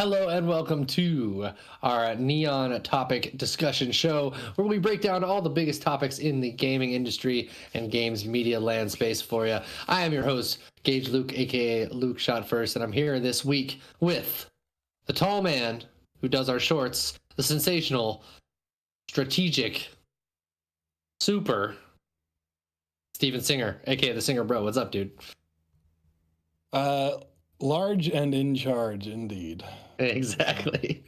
Hello and welcome to our Neon Topic Discussion Show, where we break down all the biggest topics in the gaming industry and games media land space for you. I am your host, Gage Luke, aka Luke Shot First, and I'm here this week with the tall man who does our shorts, the sensational, strategic, super Steven Singer, aka TheSingerBro. What's up, dude? Large and in charge, indeed. Exactly.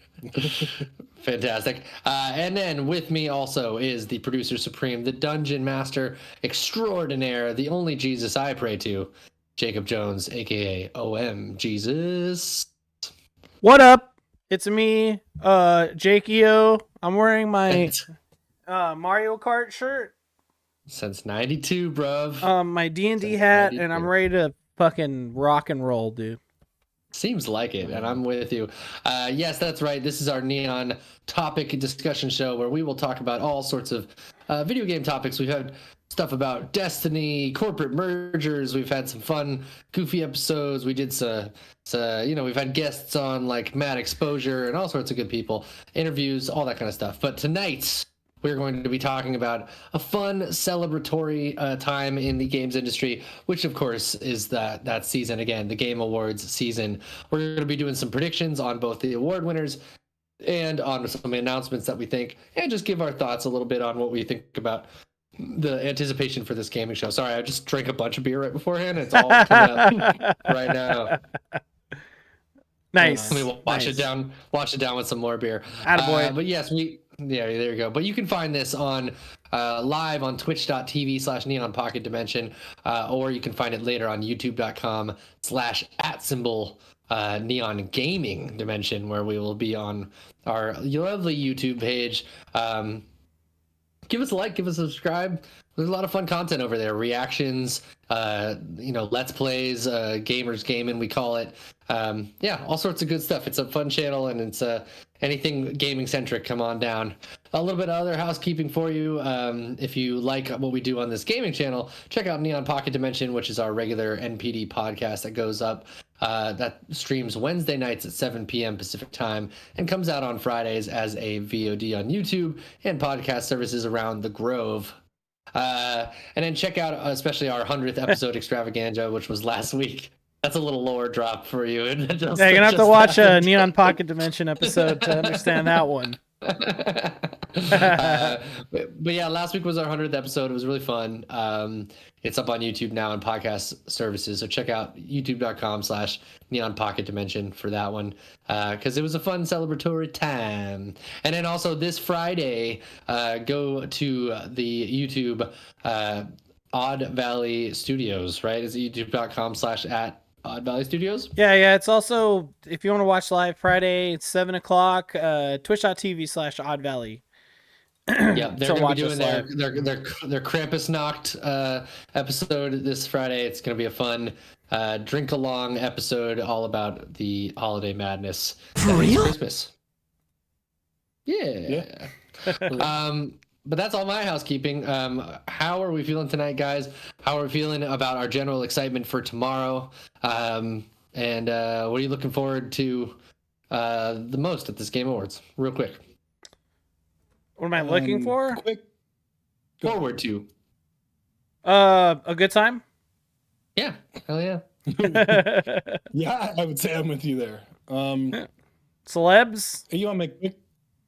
Fantastic. And then with me also is the producer supreme, the dungeon master extraordinaire, the only Jesus I pray to, Jacob Jones, aka OMGzus. What up? It's me, Jakeo. I'm wearing my Mario Kart shirt. Since 92, bruv. My D&D hat, and I'm ready to fucking rock and roll, dude. Seems like it, and I'm with you. Yes, that's right. This is our Neon Topic Discussion Show where we will talk about all sorts of video game topics. We've had stuff about Destiny, corporate mergers. We've had some fun, goofy episodes. We did we've had guests on like Mad Exposure and all sorts of good people, interviews, all that kind of stuff. But tonight, we're going to be talking about a fun celebratory time in the games industry, which of course is that season again, the Game Awards season. We're going to be doing some predictions on both the award winners and on some announcements that we think, and just give our thoughts a little bit on what we think about the anticipation for this gaming show. Sorry, I just drank a bunch of beer right beforehand. It's all coming up right now. Nice. Let me wash it down with some more beer. Attaboy. But yes, there you go. But you can find this on live on twitch.tv/Neon Pocket Dimension, or you can find it later on youtube.com/@Neon Gaming Dimension, where we will be on our lovely YouTube page. Give us a like, give us a subscribe. There's a lot of fun content over there. Reactions, let's plays, gamers gaming, we call it. All sorts of good stuff. It's a fun channel, and it's anything gaming centric. Come on down. A little bit of other housekeeping for you. If you like what we do on this gaming channel, check out Neon Pocket Dimension, which is our regular NPD podcast that goes up. That streams Wednesday nights at 7 p.m. Pacific time and comes out on Fridays as a VOD on YouTube and podcast services around the Grove. And then check out especially our 100th episode extravaganza, which was last week. That's a little lower drop for you. You're gonna have to watch a Neon Pocket Dimension episode to understand that one. But yeah, last week was our 100th episode. It was really fun. It's up on YouTube now and podcast services, so check out youtube.com/Neon Pocket Dimension for that one, because it was a fun celebratory time. And then also this Friday, go to the YouTube Odd Valley Studios, right? Is it youtube.com/@Odd Valley Studios? Yeah. It's also, if you want to watch live Friday, it's 7:00, twitch.tv/Odd Valley. Yeah, they're going to be doing their Krampusnacht episode this Friday. It's going to be a fun drink along episode all about the holiday madness. For real? Christmas. Yeah. But that's all my housekeeping. How are we feeling tonight, guys? How are we feeling about our general excitement for tomorrow? And what are you looking forward to the most at this Game Awards? Real quick. What am I looking for? Forward to. A good time? Yeah. Hell yeah. Yeah, I would say I'm with you there. Celebs? You want to make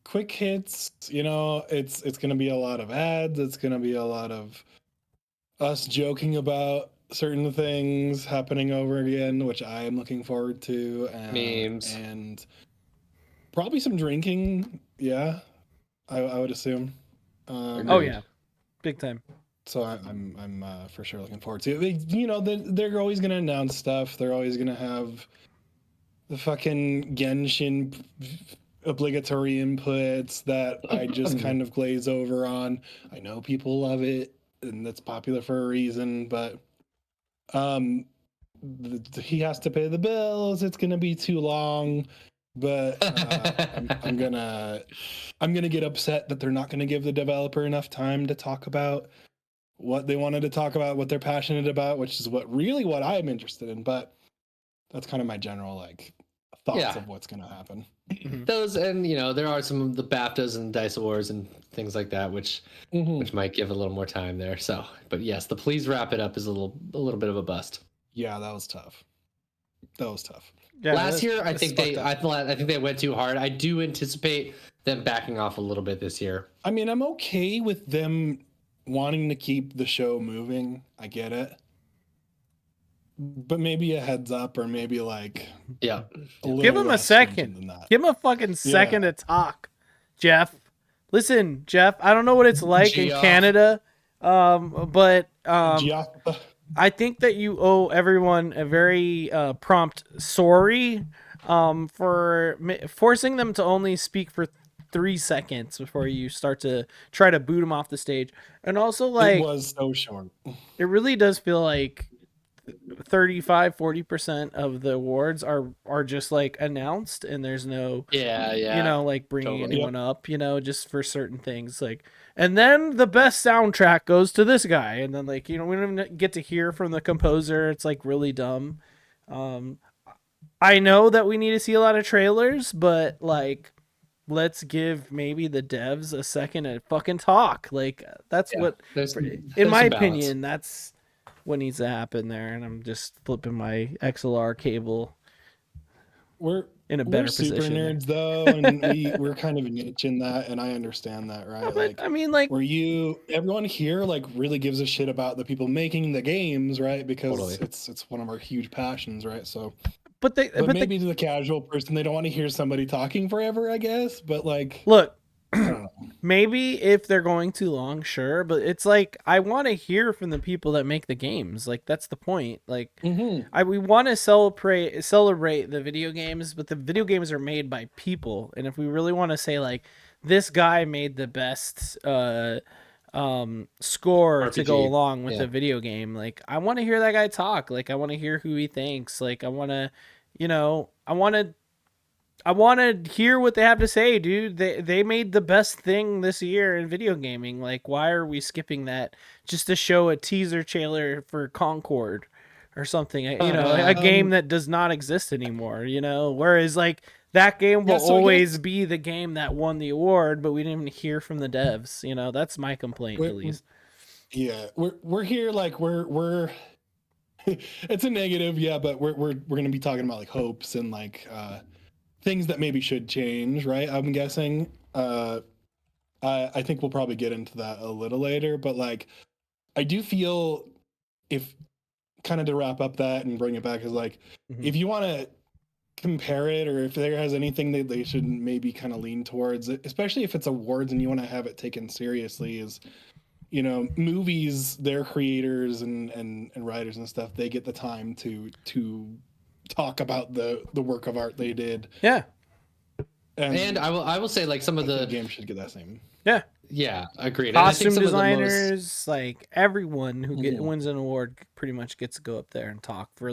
quick hits? It's going to be a lot of ads. It's going to be a lot of us joking about certain things happening over again, which I am looking forward to. Memes. And probably some drinking. Yeah, I would assume. Oh yeah, big time. So I'm for sure looking forward to it. They're always going to announce stuff. They're always going to have the fucking Genshin obligatory inputs that I just kind of glaze over on. I know people love it and that's popular for a reason, but he has to pay the bills. It's going to be too long. But I'm gonna get upset that they're not gonna give the developer enough time to talk about what they wanted to talk about, what they're passionate about, which is what I'm interested in. But that's kind of my general thoughts of what's going to happen. Those, and there are some of the BAFTAs and Dice Awards and things like that, which might give a little more time there. So, but yes, the Please Wrap It Up is a little bit of a bust. Yeah, that was tough. Yeah, last year, I think they went too hard. I do anticipate them backing off a little bit this year. I mean, I'm okay with them wanting to keep the show moving. I get it. But maybe a heads up, or maybe give him a second. Give him a fucking second to talk, Jeff. Listen, Jeff, I don't know what it's like in Canada, but I think that you owe everyone a very prompt sorry for forcing them to only speak for 3 seconds before you start to try to boot them off the stage. And also, it was so short. It really does feel like 35-40% of the awards are just announced, and there's no bringing anyone up, just for certain things, and then the best soundtrack goes to this guy, and then we don't even get to hear from the composer. It's really dumb. I know that we need to see a lot of trailers, but let's give maybe the devs a second to fucking talk. That's what, in my opinion, that's what needs to happen there. And I'm just flipping my XLR cable. We're in a better super position. Nerds though, and we're kind of a niche in that, and I understand that, right? But, everyone here really gives a shit about the people making the games, right? Because it's one of our huge passions, right? So but maybe to the casual person, they don't want to hear somebody talking forever, I guess. But look, maybe if they're going too long, sure. But it's I want to hear from the people that make the games. That's the point. We want to celebrate the video games, but the video games are made by people. And if we really want to say this guy made the best score RPG to go along with the video game, I want to hear that guy talk. I want to hear who he thinks. I want to, I want to hear what they have to say, dude. They made the best thing this year in video gaming. Why are we skipping that just to show a teaser trailer for Concord or something? A game that does not exist anymore. Whereas that game will always be the game that won the award, but we didn't even hear from the devs. That's my complaint, at least. Yeah, we're here we're it's a negative, but we're gonna be talking about hopes and things that maybe should change, right? I'm guessing. I think we'll probably get into that a little later, but I do feel, if kind of to wrap up that and bring it back, is if you want to compare it, or if there has anything that they should maybe kind of lean towards, especially if it's awards and you want to have it taken seriously, is movies, their creators and writers and stuff, they get the time to talk about the work of art they did. And I will say some of the games should get that same. Agreed. Costume designers, everyone who wins an award pretty much gets to go up there and talk for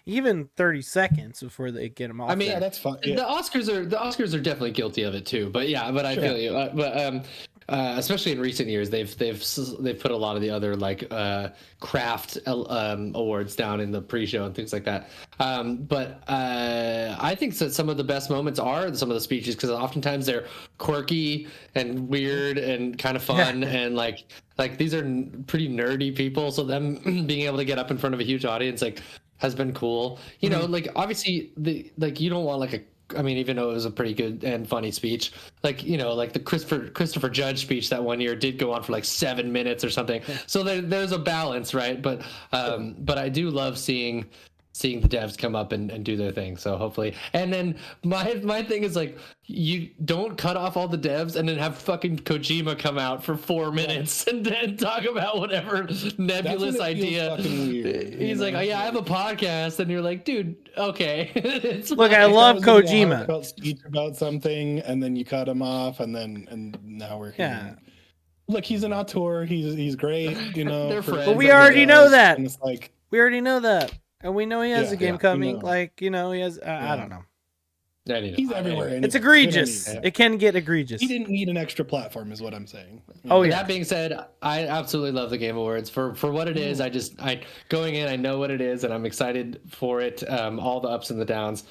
even 30 seconds before they get them off. I mean, that's fine. The Oscars are definitely guilty of it too. But I feel you. Especially in recent years, they've put a lot of the other craft awards down in the pre-show and things like that. But I think that some of the best moments are some of the speeches, because oftentimes they're quirky and weird and kind of fun, and these are pretty nerdy people, so them being able to get up in front of a huge audience has been cool. Obviously you don't want even though it was a pretty good and funny speech, the Christopher Judge speech that one year did go on for 7 minutes or something. So there's a balance, right? But I do love seeing the devs come up and do their thing. So hopefully, and then my thing is you don't cut off all the devs and then have fucking Kojima come out for 4 minutes and then talk about whatever nebulous idea. He's I have a podcast, and you're dude, okay. Look, I love Kojima. Speech about something, and then you cut him off, and now we're here. Look, he's an auteur. He's great. But we already know that. We already know that. And we know he has a game coming. He has. I don't know. He's everywhere. It's egregious. It can get egregious. He didn't need an extra platform, is what I'm saying. That being said, I absolutely love the Game Awards for what it is. I going in, I know what it is, and I'm excited for it. All the ups and the downs.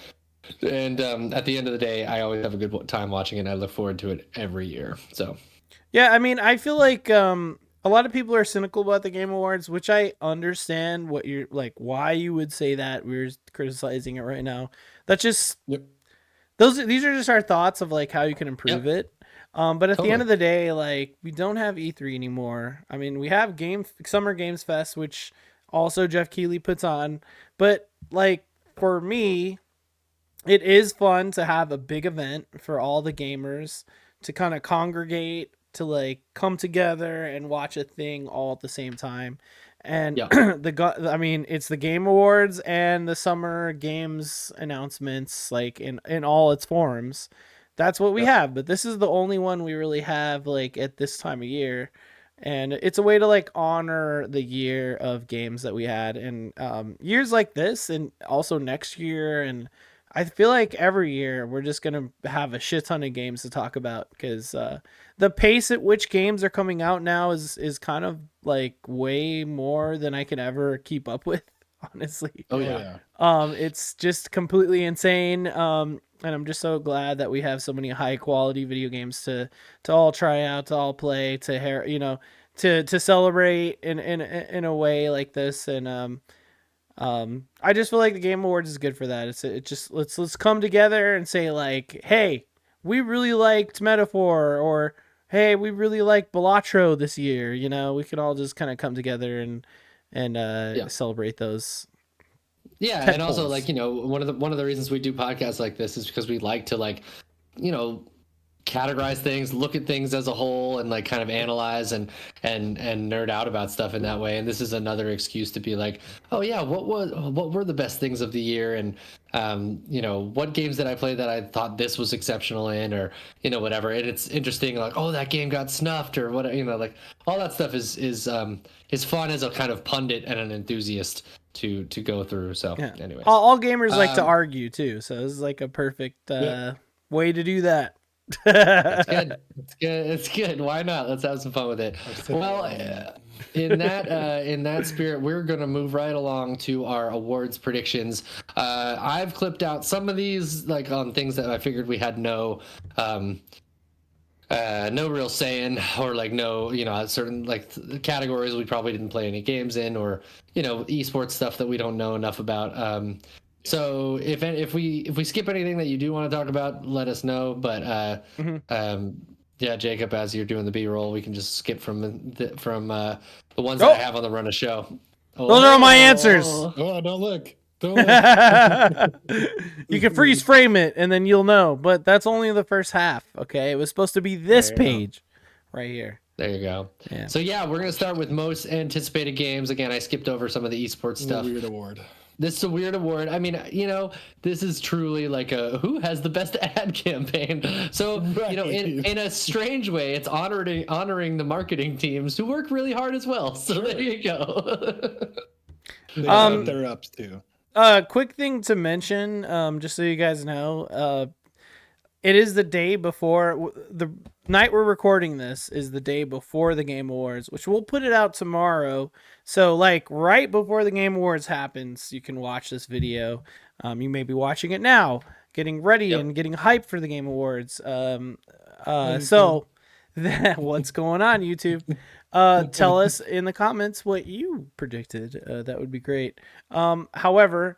And at the end of the day, I always have a good time watching it. And I look forward to it every year. So, yeah, I mean, I feel like a lot of people are cynical about the Game Awards, which I understand what you're like, why you would say that. We're criticizing it right now. That's just these are just our thoughts of like how you can improve it. But at the end of the day, like we don't have E3 anymore. I mean, we have Summer Games Fest, which also Jeff Keighley puts on. But like for me, it is fun to have a big event for all the gamers to kind of congregate, to like come together and watch a thing all at the same time. And I mean, it's the Game Awards and the Summer Games announcements, like in all its forms. That's what we have, but this is the only one we really have like at this time of year. And it's a way to like honor the year of games that we had, and years like this, and also next year. And I feel like every year we're just gonna have a shit ton of games to talk about, because the pace at which games are coming out now is kind of like way more than I can ever keep up with, honestly. Oh yeah. It's just completely insane. And I'm just so glad that we have so many high quality video games to all try out, to all play, to celebrate in a way like this. And I just feel like the Game Awards is good for that. It just let's come together and say like, hey, we really liked Metaphor, or hey, we really liked Balatro this year. You know, we could all just kind of come together and celebrate those. Yeah, and also like, you know, one of the reasons we do podcasts like this is because we like to like, you know, categorize things, look at things as a whole, and like kind of analyze and nerd out about stuff in that way. And this is another excuse to be like, oh yeah, what were the best things of the year, and you know, what games did I play that I thought this was exceptional in, or you know, whatever. And it's interesting, like, oh, that game got snuffed, or what, you know, like all that stuff is fun as a kind of pundit and an enthusiast to go through. So anyway, all gamers like to argue too, so this is like a perfect way to do that. It's good. Why not? Let's have some fun with it. Well, in that spirit, we're gonna move right along to our awards predictions. I've clipped out some of these like on things that I figured we had no real say in, or like no, you know, certain like categories we probably didn't play any games in, or you know, esports stuff that we don't know enough about. So if we skip anything that you do want to talk about, let us know. But yeah, Jacob, as you're doing the B-roll, we can just skip from the ones that I have on the run of show. Those are all my answers. Oh, don't look. Don't look. You can freeze frame it and then you'll know. But that's only the first half. Okay, it was supposed to be this page right here. There you go. Yeah. So yeah, we're gonna start with most anticipated games. Again, I skipped over some of the esports stuff. Weird award. This is a weird award. I mean, you know, this is truly like a who has the best ad campaign. So, you know, in a strange way, it's honoring the marketing teams who work really hard as well. So there you go. They're ups too. Quick thing to mention, just so you guys know, it is the day before, the night we're recording this is the day before the Game Awards, which we'll put it out tomorrow. So like right before the Game Awards happens, you can watch this video. You may be watching it now, getting ready and getting hyped for the Game Awards. So what's going on, YouTube? Tell us in the comments what you predicted. That would be great. However,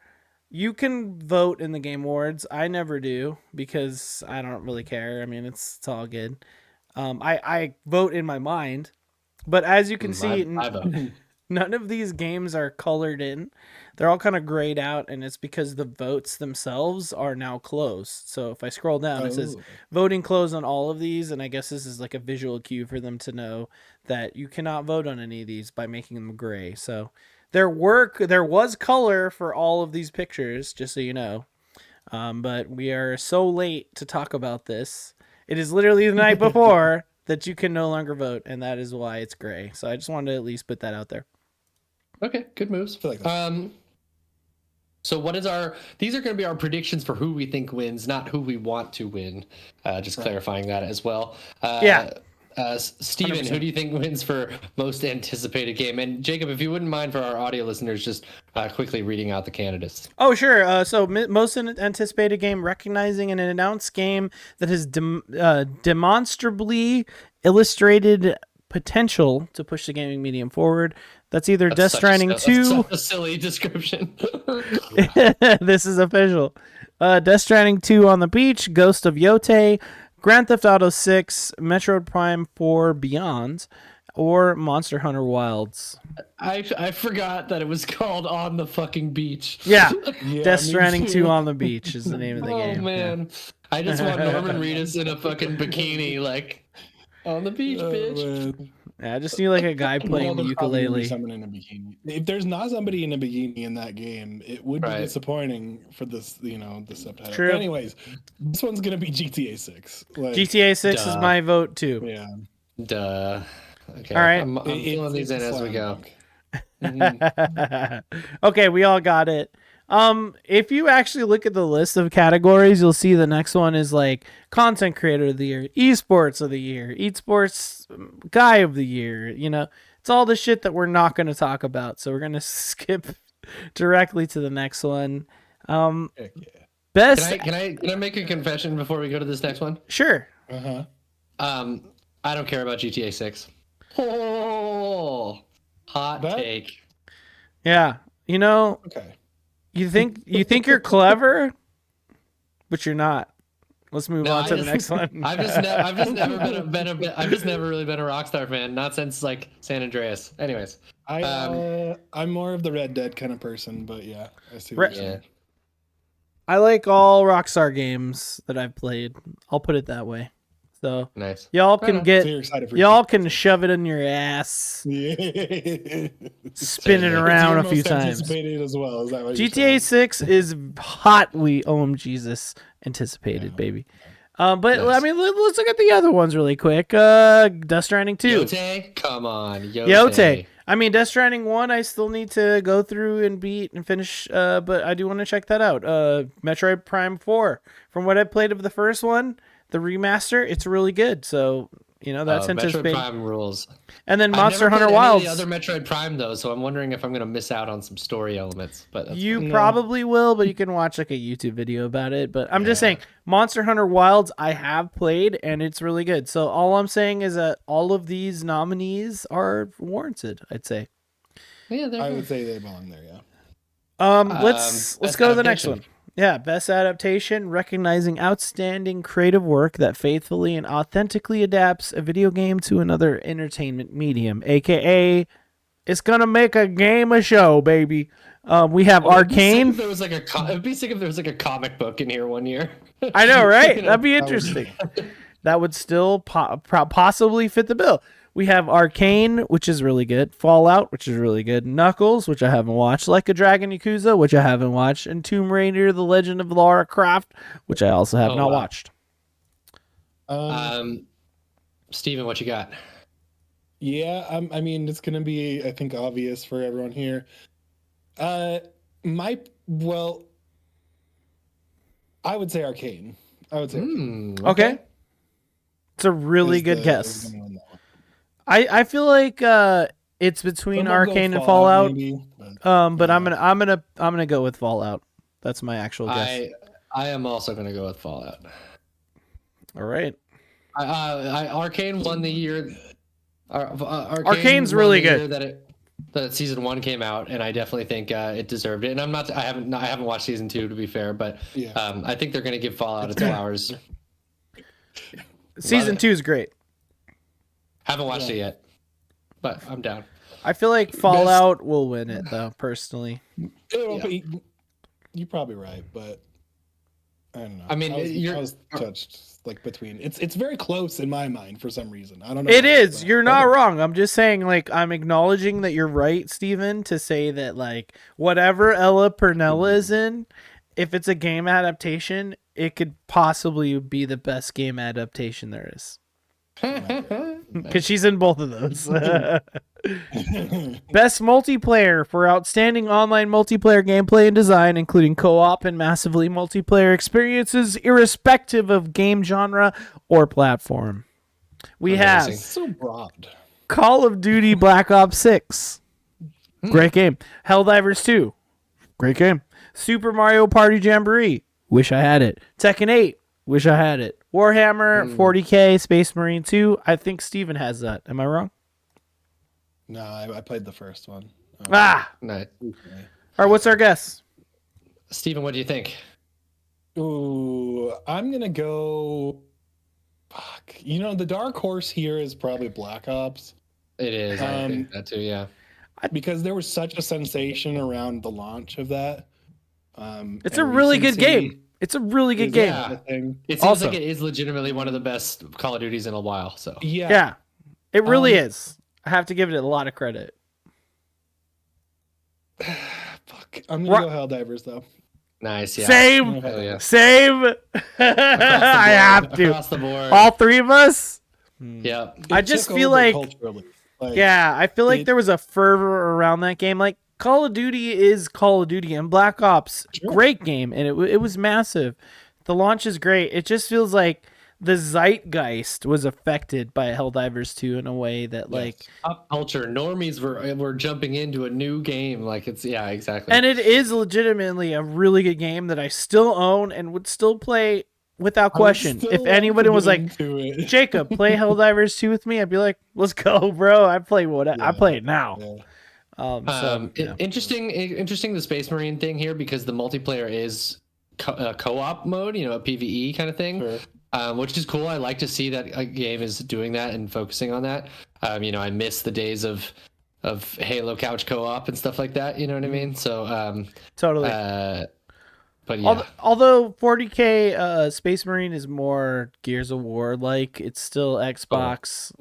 you can vote in the Game Awards. I never do because I don't really care. I mean, it's all good. I vote in my mind, but as you can see, none of these games are colored in. They're all kind of grayed out, and it's because the votes themselves are now closed. So if I scroll down, it says voting closed on all of these, and I guess this is like a visual cue for them to know that you cannot vote on any of these by making them gray. So there was color for all of these pictures, just so you know. But we are so late to talk about this. It is literally the night before that you can no longer vote, and that is why it's gray. So I just wanted to at least put that out there. Okay, good moves. So what is these are going to be our predictions for who we think wins, not who we want to win. Just clarifying that as well. Steven, 100%. who do you think wins for most anticipated game? And Jacob, if you wouldn't mind for our audio listeners, just quickly reading out the candidates. Oh, sure. So most anticipated game, recognizing an announced game that has demonstrably illustrated potential to push the gaming medium forward. That's either Death Stranding 2. That's a silly description. This is official. Death Stranding 2 on the Beach, Ghost of Yotei, Grand Theft Auto 6, Metroid Prime 4 Beyond, or Monster Hunter Wilds. I forgot that it was called On the Fucking Beach. Yeah, Death Stranding 2 on the Beach is the name of the game. Oh, man. Yeah. I just want Norman Reedus in a fucking bikini, like, on the beach, bitch. Man. Yeah, I just need like a guy playing the ukulele. Someone in a bikini. If there's not somebody in a bikini in that game, it would be disappointing for this, the subtitle. True. But anyways, this one's gonna be GTA 6. Like, GTA 6 is my vote too. Yeah. Duh. Okay. All right. I'm filling these in as we go. Okay, we all got it. If you actually look at the list of categories, you'll see the next one is like content creator of the year, esports of the year, esports guy of the year. It's all the shit that we're not going to talk about. So we're going to skip directly to the next one. Best. Can I make a confession before we go to this next one? Sure. I don't care about GTA 6. Oh, hot take. Yeah. Okay. You think you're clever, but you're not. Let's move on to the next one. I've just never really been a Rockstar fan, not since like San Andreas. Anyways, I'm more of the Red Dead kind of person, but yeah, I see what you're saying. I like all Rockstar games that I've played. I'll put it that way. So nice. Y'all can can shove it in your ass. Yeah. Spin it around a few times. As well. Is that what GTA 6 is hotly OMGzus anticipated, baby. But nice. I mean, let's look at the other ones really quick. Death Stranding 2. Yotei? Come on, Yotei. I mean, Death Stranding 1, I still need to go through and beat and finish, but I do want to check that out. Metroid Prime 4. From what I played of the first one, the remaster, it's really good. So, that's anticipated. Metroid Prime rules. And then Monster Hunter Wilds. The other Metroid Prime though, so I'm wondering if I'm going to miss out on some story elements. But you probably will, but you can watch like a YouTube video about it. But I'm just saying, Monster Hunter Wilds I have played and it's really good. So all I'm saying is that all of these nominees are warranted, I'd say. Yeah, I would say they belong there. Yeah. Let's go to the next one. Yeah, best adaptation, recognizing outstanding creative work that faithfully and authentically adapts a video game to another entertainment medium, aka it's gonna make a game a show, baby. We have Arcane. It'd be sick if there was like a comic book in here one year. I know, right? That'd be interesting. That would still possibly fit the bill. We have Arcane, which is really good. Fallout, which is really good. Knuckles, which I haven't watched. Like a Dragon Yakuza, which I haven't watched. And Tomb Raider, The Legend of Lara Croft, which I also have not watched. Steven, what you got? Yeah, I mean, it's going to be, I think, obvious for everyone here. I would say Arcane. Okay. It's a really good guess. I feel like it's between Arcane and Fallout. Maybe, but I'm gonna go with Fallout. That's my actual guess. I am also gonna go with Fallout. All right. Arcane won the year. Arcane's really good. That season 1 came out, and I definitely think it deserved it. And I haven't watched season 2 to be fair, but I think they're gonna give Fallout its flowers. Season 2 is great. Haven't watched it yet, but I'm down. I feel like Fallout will win it, though, personally. You're probably right, but I don't know. I mean, I was touched like between. It's very close in my mind for some reason. I don't know. It is. You're not wrong. I'm just saying, like, I'm acknowledging that you're right, Steven, to say that, like, whatever Ella Purnella is in, if it's a game adaptation, it could possibly be the best game adaptation there is. Because she's in both of those. Best multiplayer for outstanding online multiplayer gameplay and design, including co-op and massively multiplayer experiences, irrespective of game genre or platform. We have so broad. Call of Duty Black Ops 6. Great game. Helldivers 2. Great game. Super Mario Party Jamboree. Wish I had it. Tekken 8. Wish I had it. Warhammer 40K Space Marine 2. I think Steven has that. Am I wrong? No, I played the first one. Nice. All right, what's our guess? Steven, what do you think? Ooh, I'm going to go... Fuck. You know, the dark horse here is probably Black Ops. It is. I think that too, yeah. Because there was such a sensation around the launch of that. It's a really good game. It's a really good game. Yeah. It seems like it is legitimately one of the best Call of Duties in a while. So yeah, it really is. I have to give it a lot of credit. Fuck, I'm gonna go Helldivers though. Nice, yeah. Same, same. I have to. Across the board. All three of us. Yeah. I just feel like, I feel like there was a fervor around that game. Like Call of Duty is Call of Duty, and Black Ops, great game, and it was massive. The launch is great. It just feels like the zeitgeist was affected by Helldivers 2 in a way that like pop culture normies were jumping into a new game. Like it's exactly. And it is legitimately a really good game that I still own and would still play without question. If anybody was like, Jacob, play Helldivers 2 with me, I'd be like, let's go, bro. I play it now. Yeah. Interesting the Space Marine thing here, because the multiplayer is co-op mode, a PvE kind of thing. Sure. Which is cool. I like to see that a game is doing that and focusing on that. I miss the days of Halo couch co-op and stuff like that. You know what I mean? So totally. But yeah. Although 40K Space Marine is more Gears of War like, it's still Xbox.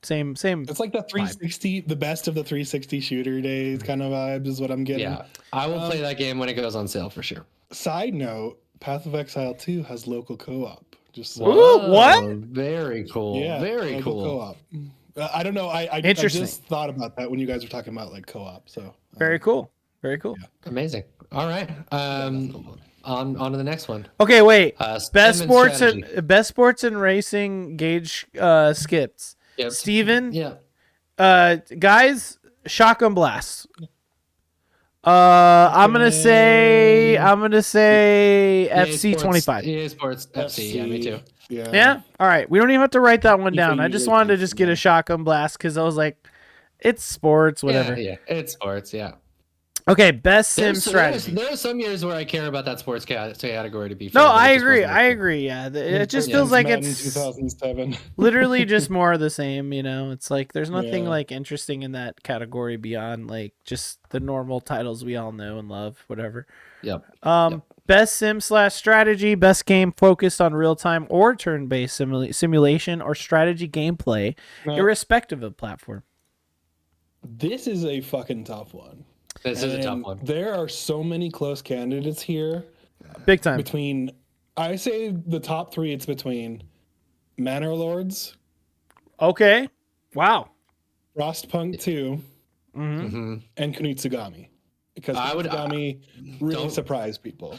Same. It's like the 360, the best of the 360 shooter days kind of vibes is what I'm getting. Yeah, I will play that game when it goes on sale for sure. Side note: Path of Exile 2 has local co-op. Just what? Very cool. Yeah, very cool. Co-op. I don't know. I just thought about that when you guys were talking about like co-op. So very cool. Very cool. Yeah. Amazing. All right. On to the next one. Okay, wait. Best sports and racing. Gage skips. Yep. Steven. Yeah. Guys, shotgun blast. I'm gonna say FC 25. EA Sports FC. Yeah, me too. Yeah. All right. We don't even have to write that one down. I just wanted to just get a shotgun blast because I was like, it's sports, whatever. Yeah, it's sports. Yeah. Okay, best sim strategy. There are some years where I care about that sports category to be fair. No, I agree. Yeah, it just feels like it's 2007. Literally just more of the same. It's like there's nothing like interesting in that category beyond like just the normal titles we all know and love, whatever. Yep. Best sim / strategy, best game focused on real time or turn based simulation or strategy gameplay, irrespective of platform. This is a fucking tough one. This is a tough one. There are so many close candidates here. Big time. I say the top three, it's between Manor Lords. Okay. Wow. Frostpunk 2. Mm-hmm. And Kunitsugami. Because Kunitsugami really surprised people.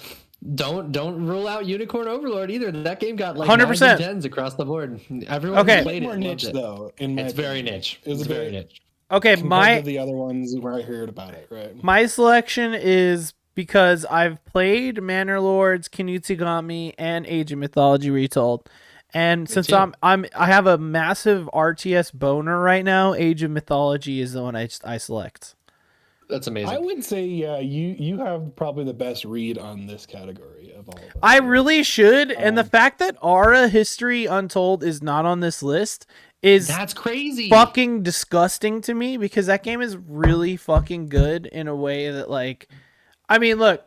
Don't rule out Unicorn Overlord either. That game got like 100% 10s across the board. Everyone played it. More niche though. It's very niche. It's very niche. Okay, the other ones where I heard about it, right? My selection is because I've played Manor Lords, Kunitsugami, and Age of Mythology Retold, and since I have a massive RTS boner right now, Age of Mythology is the one I select. That's amazing. I would say, you have probably the best read on this category of all of them. I really should, and the fact that Aura History Untold is not on this list that's crazy, fucking disgusting to me, because that game is really fucking good in a way that like, I mean, look,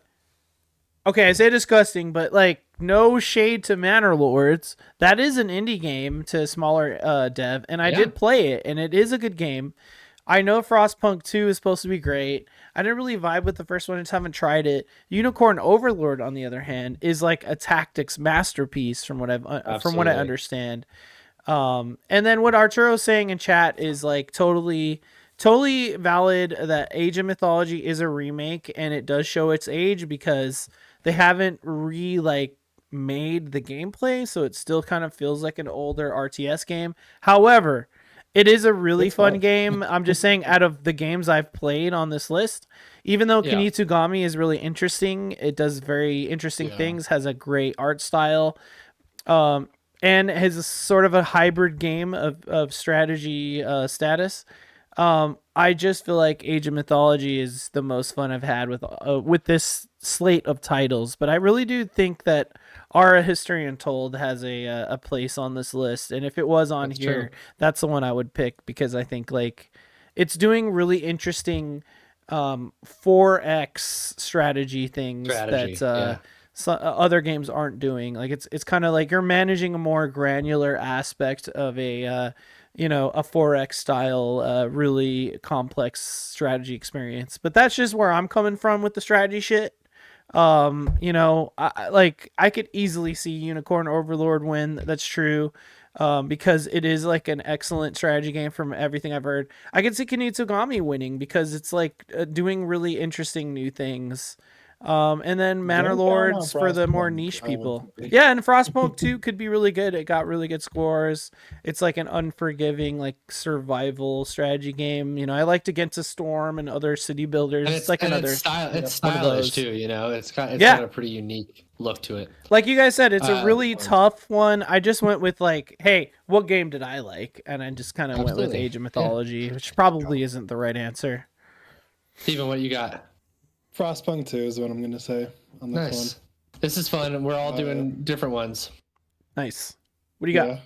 okay, I say disgusting, but like no shade to Manor Lords, that is an indie game to a smaller dev, and I did play it, and it is a good game. I know Frostpunk 2 is supposed to be great. I didn't really vibe with the first one. I just haven't tried it. Unicorn Overlord, on the other hand, is like a tactics masterpiece from what I understand. And then what Arturo's saying in chat is like totally valid, that Age of Mythology is a remake and it does show its age because they haven't made the gameplay, so it still kind of feels like an older RTS game. However, it is a really fun game. I'm just saying, out of the games I've played on this list, even though Kinitsugami is really interesting, it does very interesting things, has a great art style, and has a sort of a hybrid game of strategy status. I just feel like Age of Mythology is the most fun I've had with this slate of titles. But I really do think that Our History Untold has a place on this list, and if it was on here, that's the one I would pick, because I think like it's doing really interesting 4X strategy things that other games aren't doing. Like it's kind of like you're managing a more granular aspect of a 4X style, really complex strategy experience. But that's just where I'm coming from with the strategy shit. I could easily see Unicorn Overlord win. That's true. Because it is like an excellent strategy game from everything I've heard. I could see Kinitsugami winning because it's like doing really interesting new things. And then Manor Lords for the more niche people. Yeah, and Frostpunk 2 could be really good. It got really good scores. It's like an unforgiving, like survival strategy game. I liked Against a Storm and other city builders. It's like another. It's stylish too. It's got a pretty unique look to it. Like you guys said, it's a really tough one. I just went with like, hey, what game did I like? And I just kind of went with Age of Mythology, which probably isn't the right answer. Steven, what you got? Frostpunk 2 is what I'm going to say on this one. This is fun. We're all doing different ones. Nice. What do you got?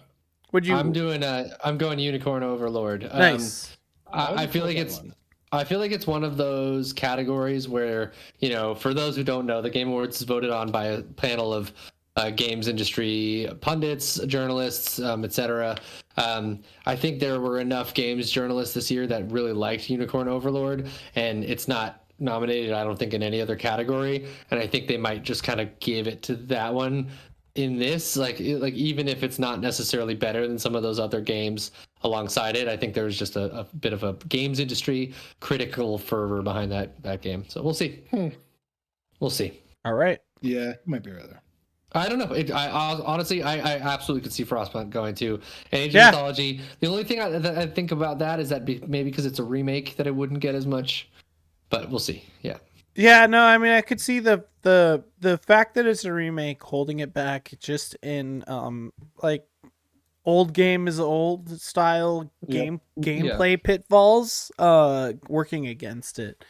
I'm going Unicorn Overlord. Nice. I feel like it's one of those categories where, for those who don't know, the Game Awards is voted on by a panel of games industry pundits, journalists, etc. I think there were enough games journalists this year that really liked Unicorn Overlord, and it's not nominated, I don't think, in any other category, and I think they might just kind of give it to that one in this, like even if it's not necessarily better than some of those other games alongside it. I think there's just a bit of a games industry critical fervor behind that game, so we'll see. We'll see. All right. Yeah, might be right there. I don't know. Honestly, I absolutely could see Frostpunk going to Age of Mythology. The only thing I think about that is that maybe because it's a remake that it wouldn't get as much. But we'll see. Yeah. Yeah, no, I mean, I could see the fact that it's a remake holding it back just in like old game is old style gameplay pitfalls working against it.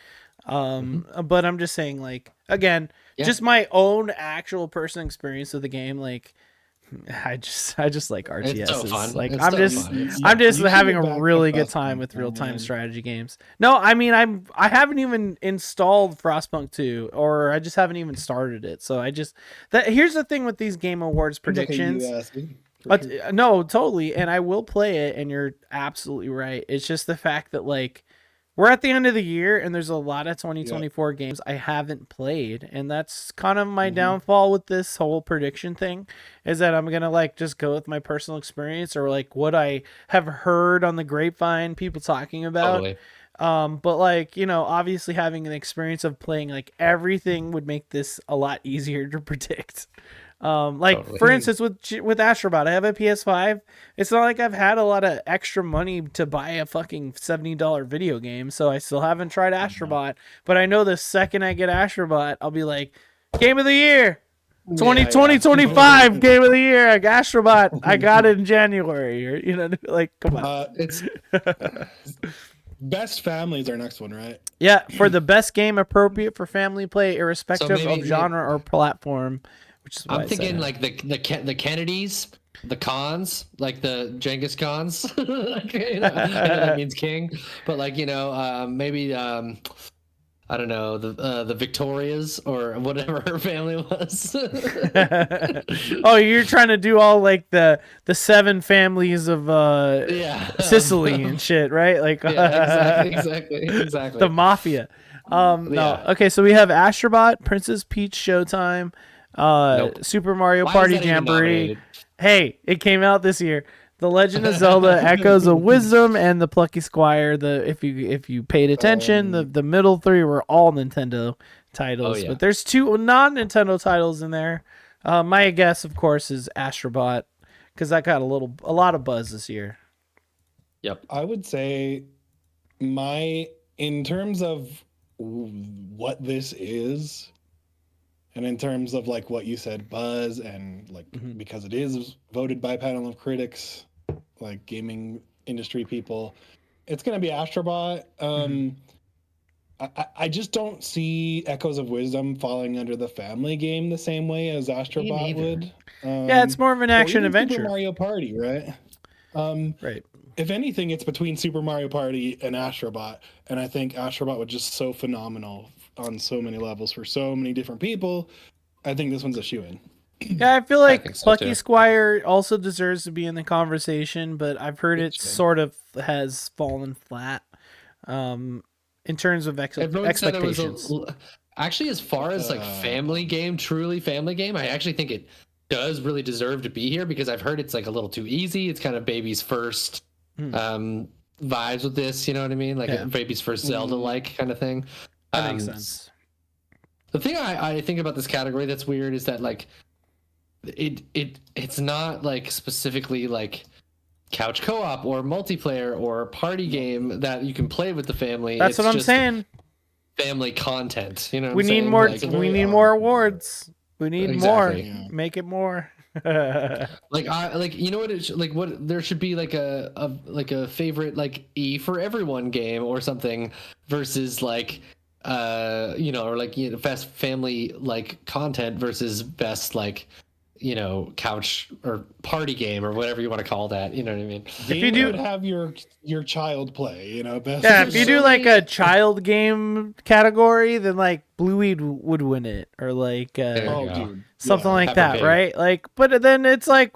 But I'm just saying, like, again, just my own actual personal experience of the game, like I just like RTS. It's so fun. Like I'm just having a really good time with real-time strategy games. No, I mean I haven't even installed Frostpunk 2, or I just haven't even started it. So here's the thing with these Game Awards predictions. No, totally, and I will play it, and you're absolutely right. It's just the fact that like we're at the end of the year, and there's a lot of 2024 games I haven't played, and that's kind of my downfall with this whole prediction thing, is that I'm gonna like just go with my personal experience or like what I have heard on the grapevine, people talking about. Totally. But like, obviously having an experience of playing like everything would make this a lot easier to predict. For instance, with Astrobot, I have a PS5. It's not like I've had a lot of extra money to buy a fucking $70 video game, so I still haven't tried Astrobot. But I know the second I get Astrobot, I'll be like, Game of the Year, 2025 Game of the Year, like Astrobot. I got it in January, or like, come on. It's Best Family is our next one, right? Yeah, for the best game appropriate for family play, irrespective of genre or platform. I'm thinking like the Kennedys, the Khans, like the Genghis Khans. I know that means king, but like maybe I don't know, the Victorias or whatever her family was. Oh, you're trying to do all like the 7 families of Sicily and shit, right? Like exactly. The mafia. No, okay, so we have Astrobot, Princess Peach Showtime. Super Mario Party Jamboree. Hey, it came out this year. The Legend of Zelda: Echoes of Wisdom and the Plucky Squire. If you paid attention, the middle 3 were all Nintendo titles, but there's 2 non-Nintendo titles in there. My guess, of course, is Astrobot, because that got a lot of buzz this year. Yep. I would say in terms of what this is, and in terms of like what you said, buzz, and like because it is voted by a panel of critics, like gaming industry people, it's going to be Astrobot. I just don't see Echoes of Wisdom falling under the family game the same way as Astrobot would. Yeah, it's more of an action adventure. Super Mario Party, right? Right. If anything, it's between Super Mario Party and Astrobot, and I think Astrobot was just so phenomenal on so many levels for so many different people. I think this one's a shoe-in. Yeah, I feel like Plucky Squire also deserves to be in the conversation, but I've heard it sort of has fallen flat. In terms of expectations. Actually, as far as like truly family game, I actually think it does really deserve to be here because I've heard it's like a little too easy. It's kind of baby's first vibes with this, you know what I mean? Like baby's first Zelda-like kind of thing. That makes sense. The thing I think about this category that's weird is that like it's not like specifically like couch co-op or multiplayer or party game that you can play with the family. That's what I'm saying. Family content, you know. We need more. We need more awards. We need more. Yeah. Make it more. You know what? What there should be like a favorite like E for everyone game or something versus like best family like content versus best like couch or party game or whatever you want to call that. You know what I mean? If you would have your child play, best. Yeah, if you do like a child game category, then like Blueweed would win it, or like something like that, right? Like, but then it's like,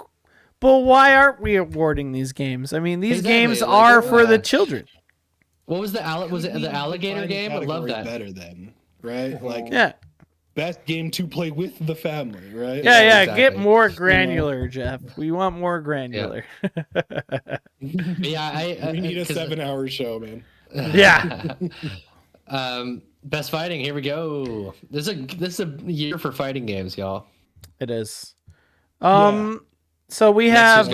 but why aren't we awarding these games? I mean, these games are for the children. What was the alligator game? I love that. Better than right? Like best game to play with the family, right? Yeah, exactly. Get more granular, Jeff. We want more granular. We need a 7-hour show, man. Yeah. Best fighting. Here we go. This is a year for fighting games, y'all. It is. So we have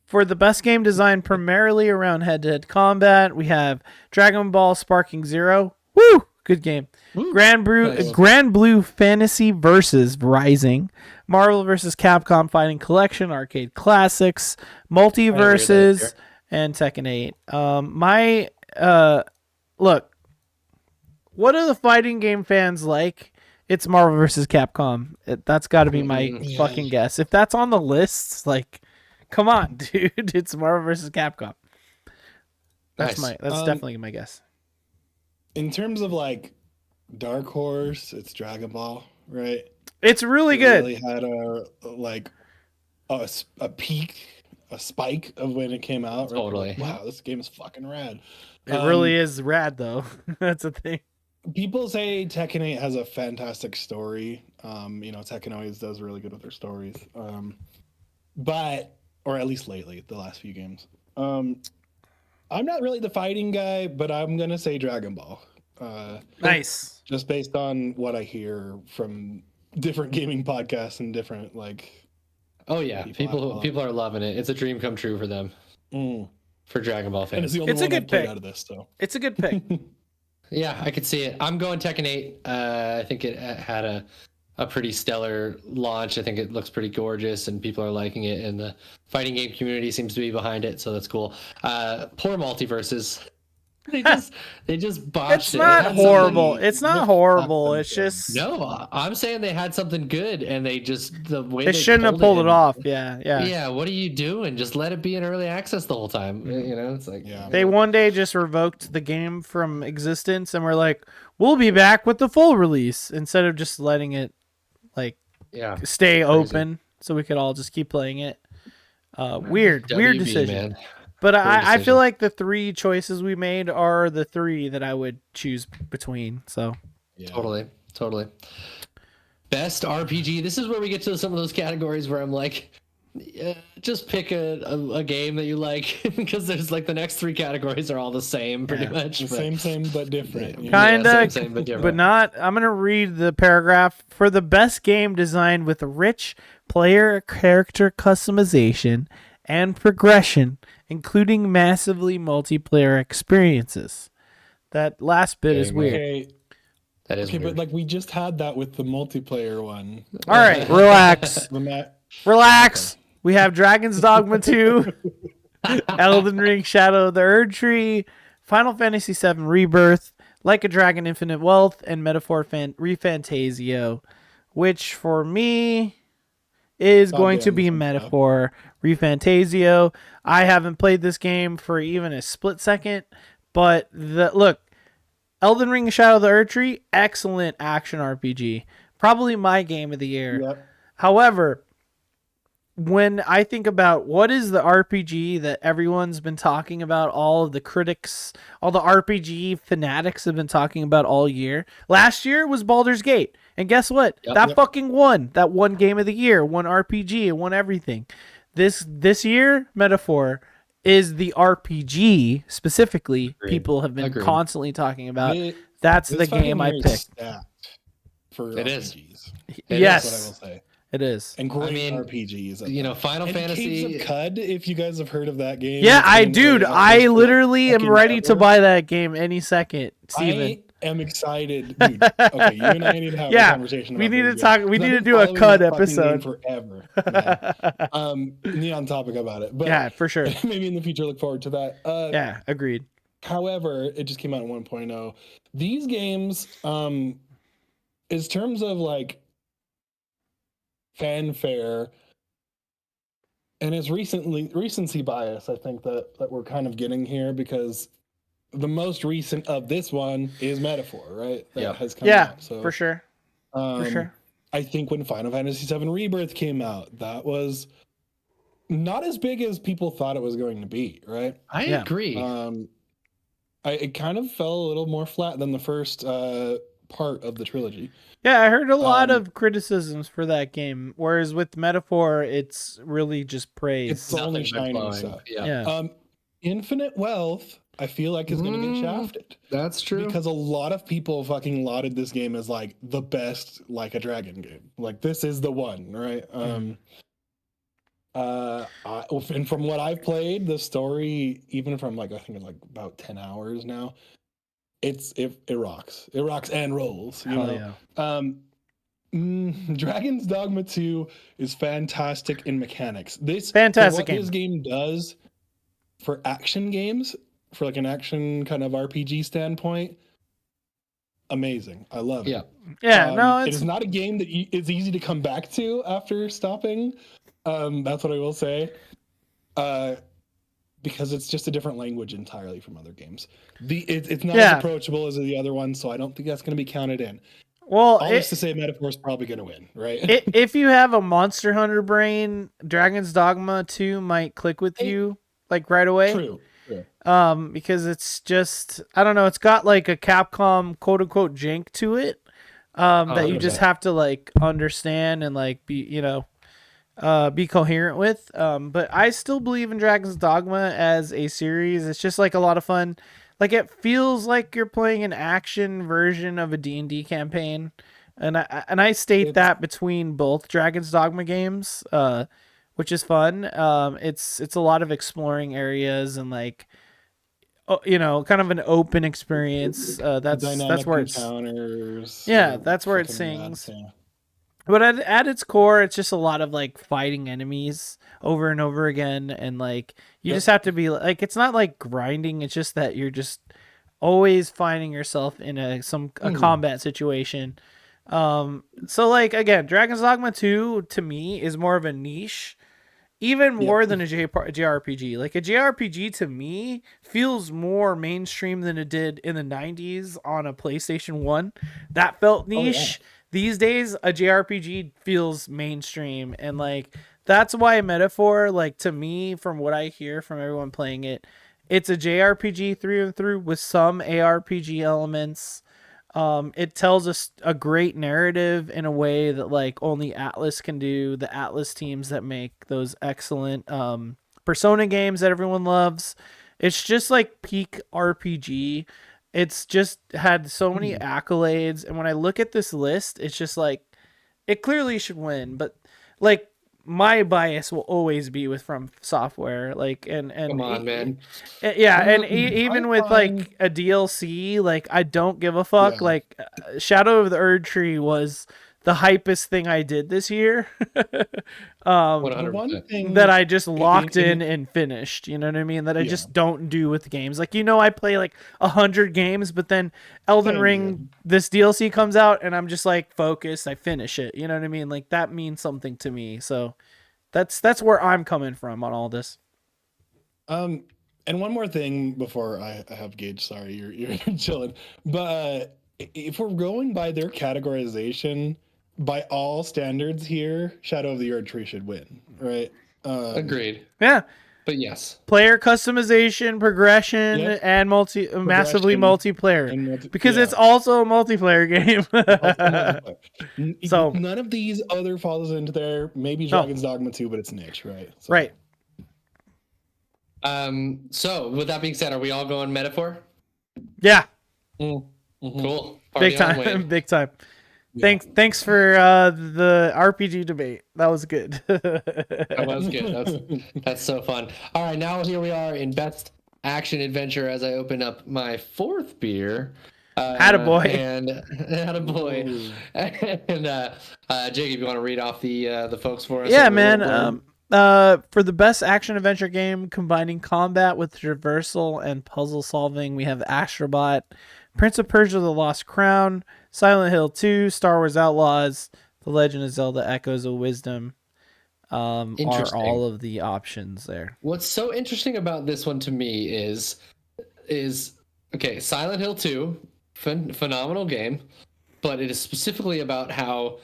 for the best game design primarily around head-to-head combat, we have Dragon Ball Sparking Zero. Woo! Good game. Woo. Grand Blue Fantasy versus Rising, Marvel vs. Capcom Fighting Collection, Arcade Classics, Multiverses, and Tekken 8. Look, what are the fighting game fans like? It's Marvel vs. Capcom. That's got to be my fucking guess. If that's on the list, like, come on, dude. It's Marvel vs. Capcom. That's definitely my guess. In terms of like Dark Horse, it's Dragon Ball, right? It's really good. Really had a peak, a spike of when it came out. Right? Totally. Like, wow, this game is fucking rad. It really is rad, though. That's the thing. People say Tekken 8 has a fantastic story. Tekken always does really good with their stories. Or at least lately, the last few games. I'm not really the fighting guy, but I'm going to say Dragon Ball. Nice. Just based on what I hear from different gaming podcasts and different, like... Oh, yeah. People are loving it. It's a dream come true for them. For Dragon Ball fans. And it's the only one I've played out of this, so... It's a good pick. Yeah, I could see it. I'm going Tekken 8. I think it had a pretty stellar launch. I think it looks pretty gorgeous and people are liking it, and the fighting game community seems to be behind it, so that's cool. Poor Multiverses. They just botched it. It's not horrible. It's not horrible. It's just no. I'm saying they had something good, and they shouldn't have pulled it off. Yeah. What are you doing? Just let it be in early access the whole time. It's like they one day just revoked the game from existence, and we're like, we'll be back with the full release instead of just letting it stay open so we could all just keep playing it. Weird decision. Man. But I feel like the three choices we made are the three that I would choose between. So Totally. Best RPG. This is where we get to some of those categories where I'm like, just pick a game that you like, because there's like the next 3 categories are all the same pretty much. Same but different. Kinda, same but different. But not. I'm gonna read the paragraph for the best game designed with rich player character customization and progression, including massively multiplayer experiences. That last bit is weird. Okay. That is weird. But like we just had that with the multiplayer one. All right, relax. Relax. Okay. We have Dragon's Dogma 2, Elden Ring Shadow of the Erdtree, Final Fantasy VII Rebirth, Like a Dragon Infinite Wealth, and Metaphor ReFantazio, which for me is going to be Metaphor ReFantazio. I haven't played this game for even a split second, but look, Elden Ring Shadow of the Erdtree, excellent action RPG. Probably my game of the year. Yep. However, when I think about what is the RPG that everyone's been talking about, all of the critics, all the RPG fanatics have been talking about all year. Last year was Baldur's Gate. And guess what? Fucking won. That won game of the year, won RPG, it won everything. This year, Metaphor is the RPG specifically. Agreed. People have been constantly talking about. That's the game I picked. For it RPGs. Is. Yes. That's what I will say. It is. And great RPGs. Final Fantasy. Caves of Cud, if you guys have heard of that game. Yeah, I literally am ready to buy that game any second, Steven. I am excited. Dude, okay, you and I need to have a conversation about we need to talk. We need to do a Cud episode. Forever. On topic about it. But yeah, for sure. Maybe in the future, look forward to that. Agreed. However, it just came out in 1.0. These games, in terms of like fanfare and its recency bias, I think that we're kind of getting here, because the most recent of this one is Metaphor, right? That has come out. So, for sure. I think when Final Fantasy VII Rebirth came out, that was not as big as people thought it was going to be, right? I agree. It kind of fell a little more flat than the first part of the trilogy. Yeah, I heard a lot of criticisms for that game, whereas with Metaphor, it's really just praise. It's only shining stuff. Yeah. Infinite Wealth, I feel like, is going to get shafted. That's true. Because a lot of people fucking lauded this game as like the best Like a Dragon game. Like, this is the one, right? And from what I've played, the story, even from like I think like about 10 hours now, it rocks. It rocks and rolls. You know? Yeah. Dragon's Dogma 2 is fantastic in mechanics. This game does for action games, for like an action kind of RPG standpoint, amazing. I love it. Yeah. It is not a game that it's easy to come back to after stopping. That's what I will say. Because it's just a different language entirely from other games. It's not as approachable as the other one, so I don't think that's going to be counted in. Well, all this to say, Metaphor is probably going to win, right? If you have a Monster Hunter brain, Dragon's Dogma 2 might click with you like right away. True. Because it's just, I don't know, it's got like a Capcom quote unquote jank to it, that you just have to like understand and like be coherent with. But I still believe in Dragon's Dogma as a series. It's just like a lot of fun. Like, it feels like you're playing an action version of a D&D campaign. And I state that between both Dragon's Dogma games, which is fun. It's a lot of exploring areas and like, kind of an open experience. That's where it's that's where it sings. But at its core, it's just a lot of like fighting enemies over and over again, and like you just have to be like, it's not like grinding. It's just that you're just always finding yourself in a combat situation. So like again, Dragon's Dogma 2 to me is more of a niche, even more than a JRPG. Like a JRPG to me feels more mainstream than it did in the 90s on a PlayStation 1. That felt niche. These days, a JRPG feels mainstream, and like that's why Metaphor, like to me, from what I hear from everyone playing it, it's a JRPG through and through with some ARPG elements. It tells us a great narrative in a way that like only Atlas can do. The Atlas teams that make those excellent Persona games that everyone loves. It's just like peak RPG. It's just had so many accolades, and when I look at this list, it's just like it clearly should win, but like my bias will always be with From Software, like and come on, man. Yeah, and even with like a DLC, like I don't give a fuck. Yeah. Like Shadow of the Erd Tree was the hypest thing I did this year. 100%. That I just locked in and finished. You know what I mean? That I just don't do with games. Like, you know, I play like 100 games, but then Elden Ring, this DLC comes out, and I'm just like focused. I finish it. You know what I mean? Like that means something to me. So that's where I'm coming from on all this. And one more thing before I have Gage. Sorry, you're chilling. But if we're going by their categorization, by all standards here, Shadow of the Erd Tree should win, right? Agreed. Yeah. But yes. Player customization, progression, and massively multiplayer. Because it's also a multiplayer game. So none of these other falls into there. Maybe Dragon's Dogma 2, but it's niche, right? So. Right. So with that being said, are we all going metaphor? Yeah. Cool. Big time. Big time. Yeah. Thanks for the RPG debate. That was good. That was good. That's so fun. All right, now here we are in best action adventure as I open up my fourth beer. Attaboy. Attaboy. And Jacob, you want to read off the folks for us? Yeah, man. For the best action adventure game combining combat with traversal and puzzle solving, we have Astrobot, Prince of Persia: The Lost Crown, Silent Hill 2, Star Wars Outlaws, The Legend of Zelda: Echoes of Wisdom. Are all of the options there. What's so interesting about this one to me is okay, Silent Hill 2, phenomenal game, but it is specifically about how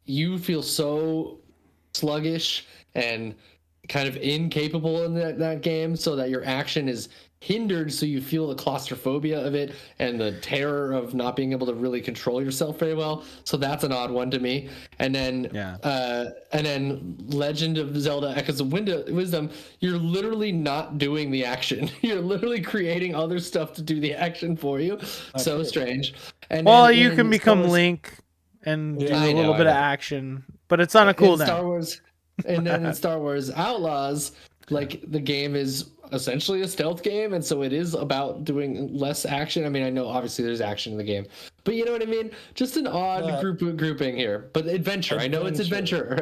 you feel so sluggish and kind of incapable in that game, so that your action is hindered, so you feel the claustrophobia of it and the terror of not being able to really control yourself very well. So that's an odd one to me. And then Legend of Zelda: Echoes of Wisdom, you're literally not doing the action. You're literally creating other stuff to do the action for you. So strange. And you can become Link and do a little bit of action, but it's on a cooldown. Star Wars, and then in Star Wars Outlaws, like the game is essentially a stealth game, and so it is about doing less action. I mean, I know obviously there's action in the game, but you know what I mean? Just an odd grouping here. But adventure. I know it's adventure.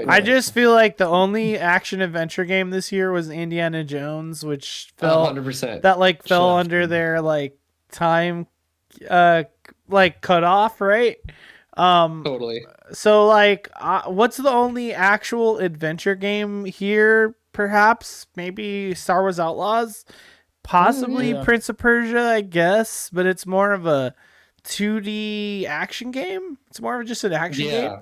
I just feel like the only action adventure game this year was Indiana Jones, which fell 100%. That like fell under their like time like cut off, right? Totally. So like what's the only actual adventure game here? Perhaps maybe Star Wars Outlaws, possibly Prince of Persia, I guess, but it's more of a 2D action game. It's more of just an action game.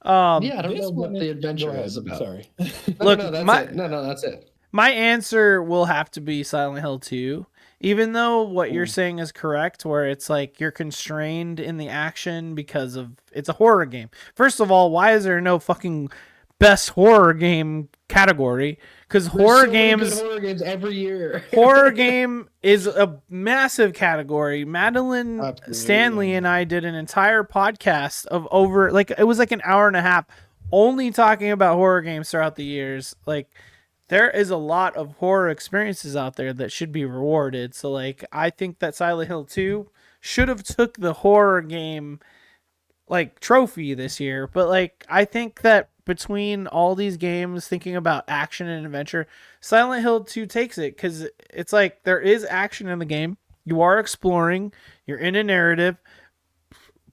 I don't know what the adventure is about. Sorry. That's it. My answer will have to be Silent Hill 2. Even though what you're saying is correct, where it's like you're constrained in the action because of it's a horror game. First of all, why is there no fucking best horror game category? Because horror games every year. Horror game is a massive category. Madeline Stanley and I did an entire podcast of over like it was like an hour and a half only talking about horror games throughout the years. Like there is a lot of horror experiences out there that should be rewarded. So like I think that Silent Hill 2 should have took the horror game like trophy this year, but like I think that between all these games thinking about action and adventure, Silent Hill 2 takes it because it's like there is action in the game. You are exploring, you're in a narrative,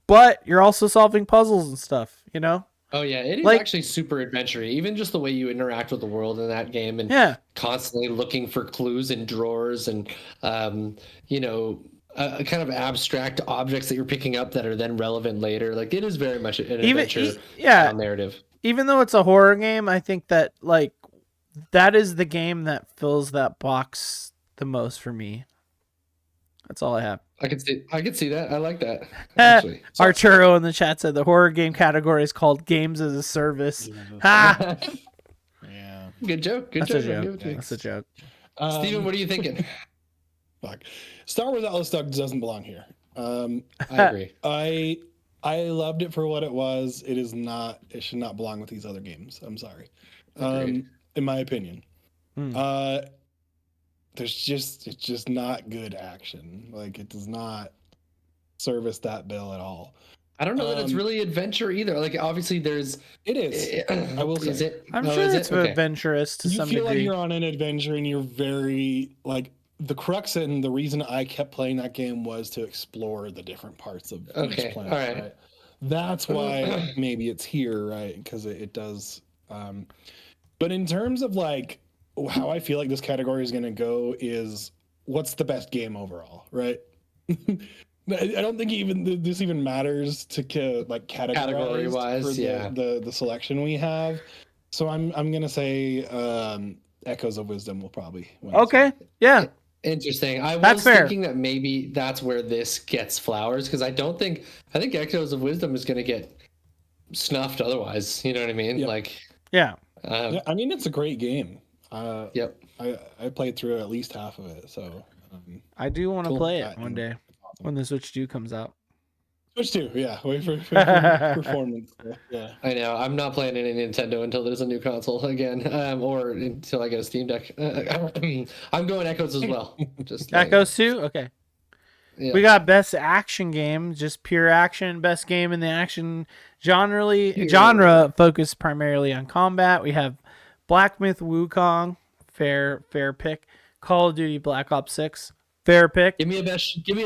but you're also solving puzzles and stuff, you know? Oh yeah, it is like, actually super adventure-y. Even just the way you interact with the world in that game and constantly looking for clues in drawers and kind of abstract objects that you're picking up that are then relevant later. Like it is very much an adventure narrative. Even though it's a horror game, I think that like that is the game that fills that box the most for me. That's all I have. I could see that. I like that. Actually, Arturo in the chat said the horror game category is called games as a service. Ha! Yeah. Good joke. That's a joke. That's a joke. Steven, what are you thinking? Fuck. Star Wars Atlas doesn't belong here. I agree. I loved it for what it was. It should not belong with these other games. I'm sorry. In my opinion. It's just not good action. Like, it does not service that bill at all. I don't know that it's really adventure either. Like, obviously it is. I will say. Is it? I'm sure it's adventurous to some degree. You feel like you're on an adventure and you're very, like, the crux and the reason I kept playing that game was to explore the different parts of each planet. All right. Right? That's why maybe it's here, right? Because it does. But in terms of, like, how I feel like this category is going to go is what's the best game overall, right? I don't think this even matters to like category wise for the selection we have. So I'm gonna say Echoes of Wisdom will probably win. Okay, yeah, interesting. I was thinking that maybe that's where this gets flowers because I think Echoes of Wisdom is gonna get snuffed otherwise. You know what I mean? Yep. Like yeah. I mean, it's a great game. Yep. I played through at least half of it, so I do want to play it one day when the Switch 2 comes out. Switch 2, yeah. Wait for performance. Yeah. I know. I'm not playing any Nintendo until there's a new console again, or until I get a Steam Deck. I'm going Echoes as well. Just Echoes too? Okay. Yeah. We got best action game, just pure action. Best game in the action genre focused primarily on combat. We have Black Myth Wukong, fair pick. Call of Duty Black Ops 6, fair pick. Give me a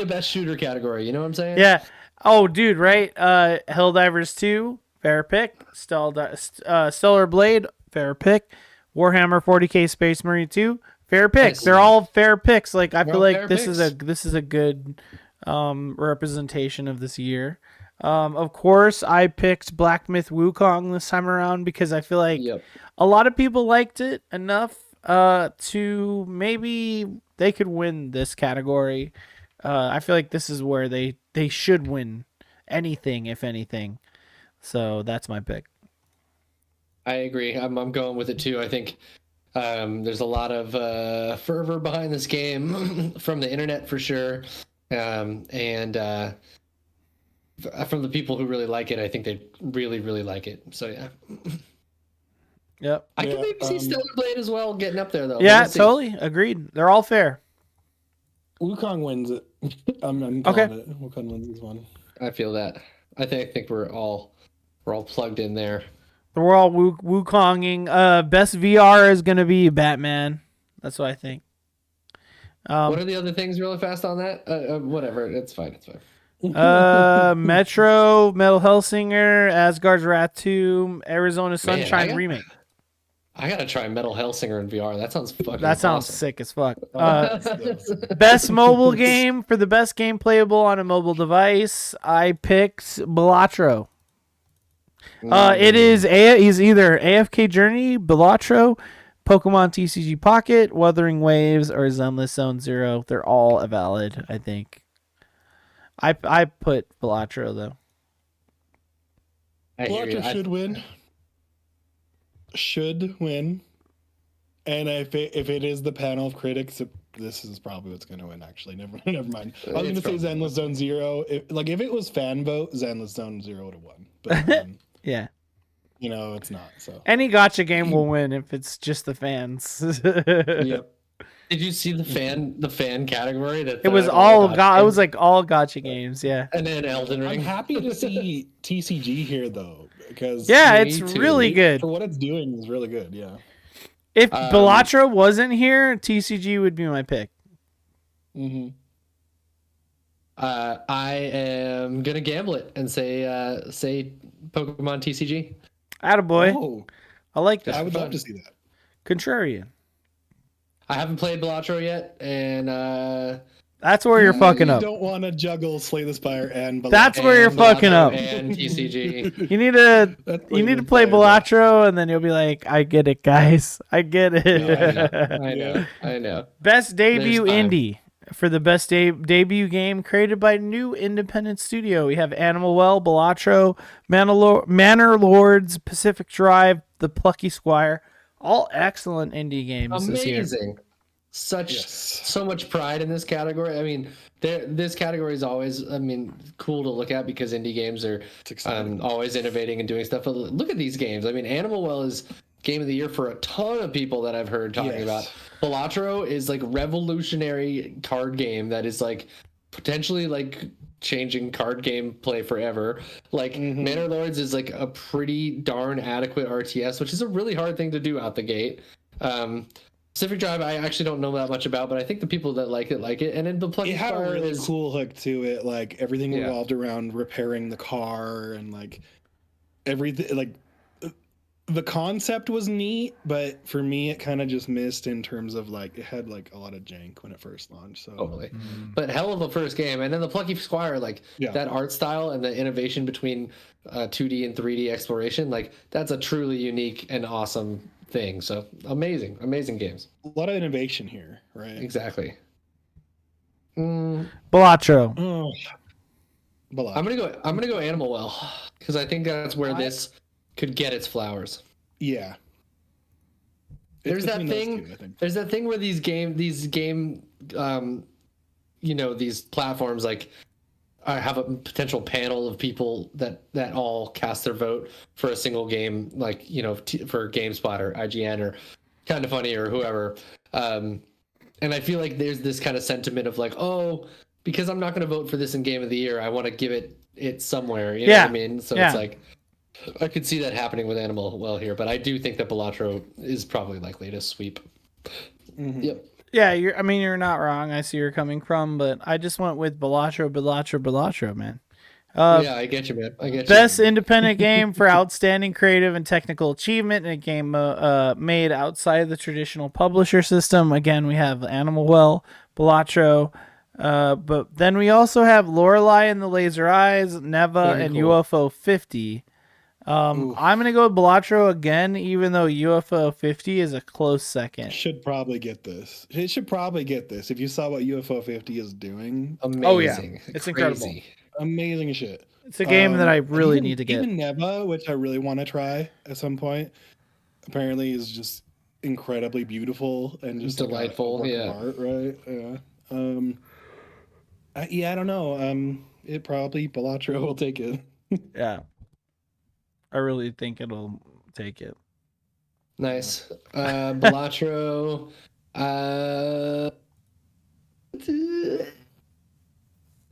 best shooter category. You know what I'm saying? Yeah. Oh, dude, right? Helldivers 2, fair pick. Stellar Blade, fair pick. Warhammer 40K Space Marine 2, fair pick. They're all fair picks. Like I feel like this is a good representation of this year. Of course, I picked Black Myth Wukong this time around because I feel like a lot of people liked it enough to maybe they could win this category. I feel like this is where they should win anything, if anything. So that's my pick. I agree. I'm going with it too. I think there's a lot of fervor behind this game from the internet for sure, and from the people who really like it. I think they really, really like it. So yeah. Yep. I can maybe see Stellar Blade as well getting up there though. Yeah, totally agreed. They're all fair. Wukong wins it. I'm okay. It. Wukong wins this one. I feel that. I think we're all plugged in there. We're all Wukonging. Best VR is gonna be Batman. That's what I think. What are the other things really fast on that? Whatever. It's fine. Metro, Metal Hellsinger, Asgard's Wrath 2, Arizona Sunshine Remake. I gotta try Metal Hellsinger in VR. That sounds fucking. That sounds sick as fuck. Best mobile game for the best game playable on a mobile device. I picked Balatro. It is either AFK Journey, Balatro, Pokemon TCG Pocket, Wuthering Waves, or Zenless Zone Zero. They're all valid, I think. I put Balatro though. Balatro should win. Should win. And if it is the panel of critics, this is probably what's going to win. Actually, never mind. I was going to say Zenless Zone Zero. If it was fan vote, Zenless Zone Zero would have won. But yeah, it's not. So any gacha game will win if it's just the fans. Yep. Did you see the fan category? It was all it was like all gacha games, yeah. And then Elden Ring. I'm happy to see TCG here though, because it's really good. For what it's doing is really good, yeah. If Balatro wasn't here, TCG would be my pick. Mm-hmm. I am gonna gamble it and say Pokemon TCG. Attaboy. Oh, I like that. I would love to see that. Contrarian. I haven't played Balatro yet, and that's where you're fucking up. You don't want to juggle Slay the Spire and Balatro. That's where you're fucking up. And TCG. You need to play Balatro, and then you'll be like, I get it, guys. I get it. I know. Best debut indie. For the best debut game created by new independent studio, we have Animal Well, Balatro, Manor Lords, Pacific Drive, The Plucky Squire. All excellent indie games this year. Amazing. So much pride in this category. I mean, this category is always, cool to look at because indie games are always innovating and doing stuff. But look at these games. I mean, Animal Well is game of the year for a ton of people that I've heard talking about. Balatro is like revolutionary card game that is like potentially like changing card game play forever. Like Manor Lords is like a pretty darn adequate RTS, which is a really hard thing to do out the gate. Pacific Drive, I actually don't know that much about, but I think the people that like it. And then the Plucky Squire, it had a really is cool hook to it. Like everything revolved around repairing the car and like everything. Like the concept was neat, but for me, it kind of just missed in terms of like it had like a lot of jank when it first launched. So totally, but hell of a first game. And then the Plucky Squire, like that art style and the innovation between 2D and 3D exploration, like that's a truly unique and awesome thing. So amazing games. A lot of innovation here, right? Exactly. Balatro. Balatro. I'm gonna go Animal Well because I think that's where this could get its flowers. Yeah. There's that thing. There's that thing where these platforms like have a potential panel of people that all cast their vote for a single game, like for GameSpot or IGN or Kind of Funny or whoever. And I feel like there's this kind of sentiment of like, oh, because I'm not going to vote for this in Game of the Year, I want to give it somewhere. You know what I mean? So it's like, I could see that happening with Animal Well here, but I do think that Balatro is probably likely to sweep. Yep. Yeah, you're not wrong. I see where you're coming from, but I just went with Balatro, man. Yeah, I get you, man. I get Best independent game for outstanding creative and technical achievement in a game made outside the traditional publisher system. Again, we have Animal Well, Balatro, but then we also have Lorelei and the Laser Eyes, Neva, and UFO 50. I'm going to go with Balatro again, even though UFO 50 is a close second. Should probably get this. It should probably get this. If you saw what UFO 50 is doing. Amazing. Oh, yeah. It's incredible. Amazing shit. It's a game that I really need to get. Even Neva, which I really want to try at some point, apparently is just incredibly beautiful and just delightful. Like art, right? Yeah. I don't know. It probably Balatro will take it. Yeah. I really think it'll take it. Nice. Balatro.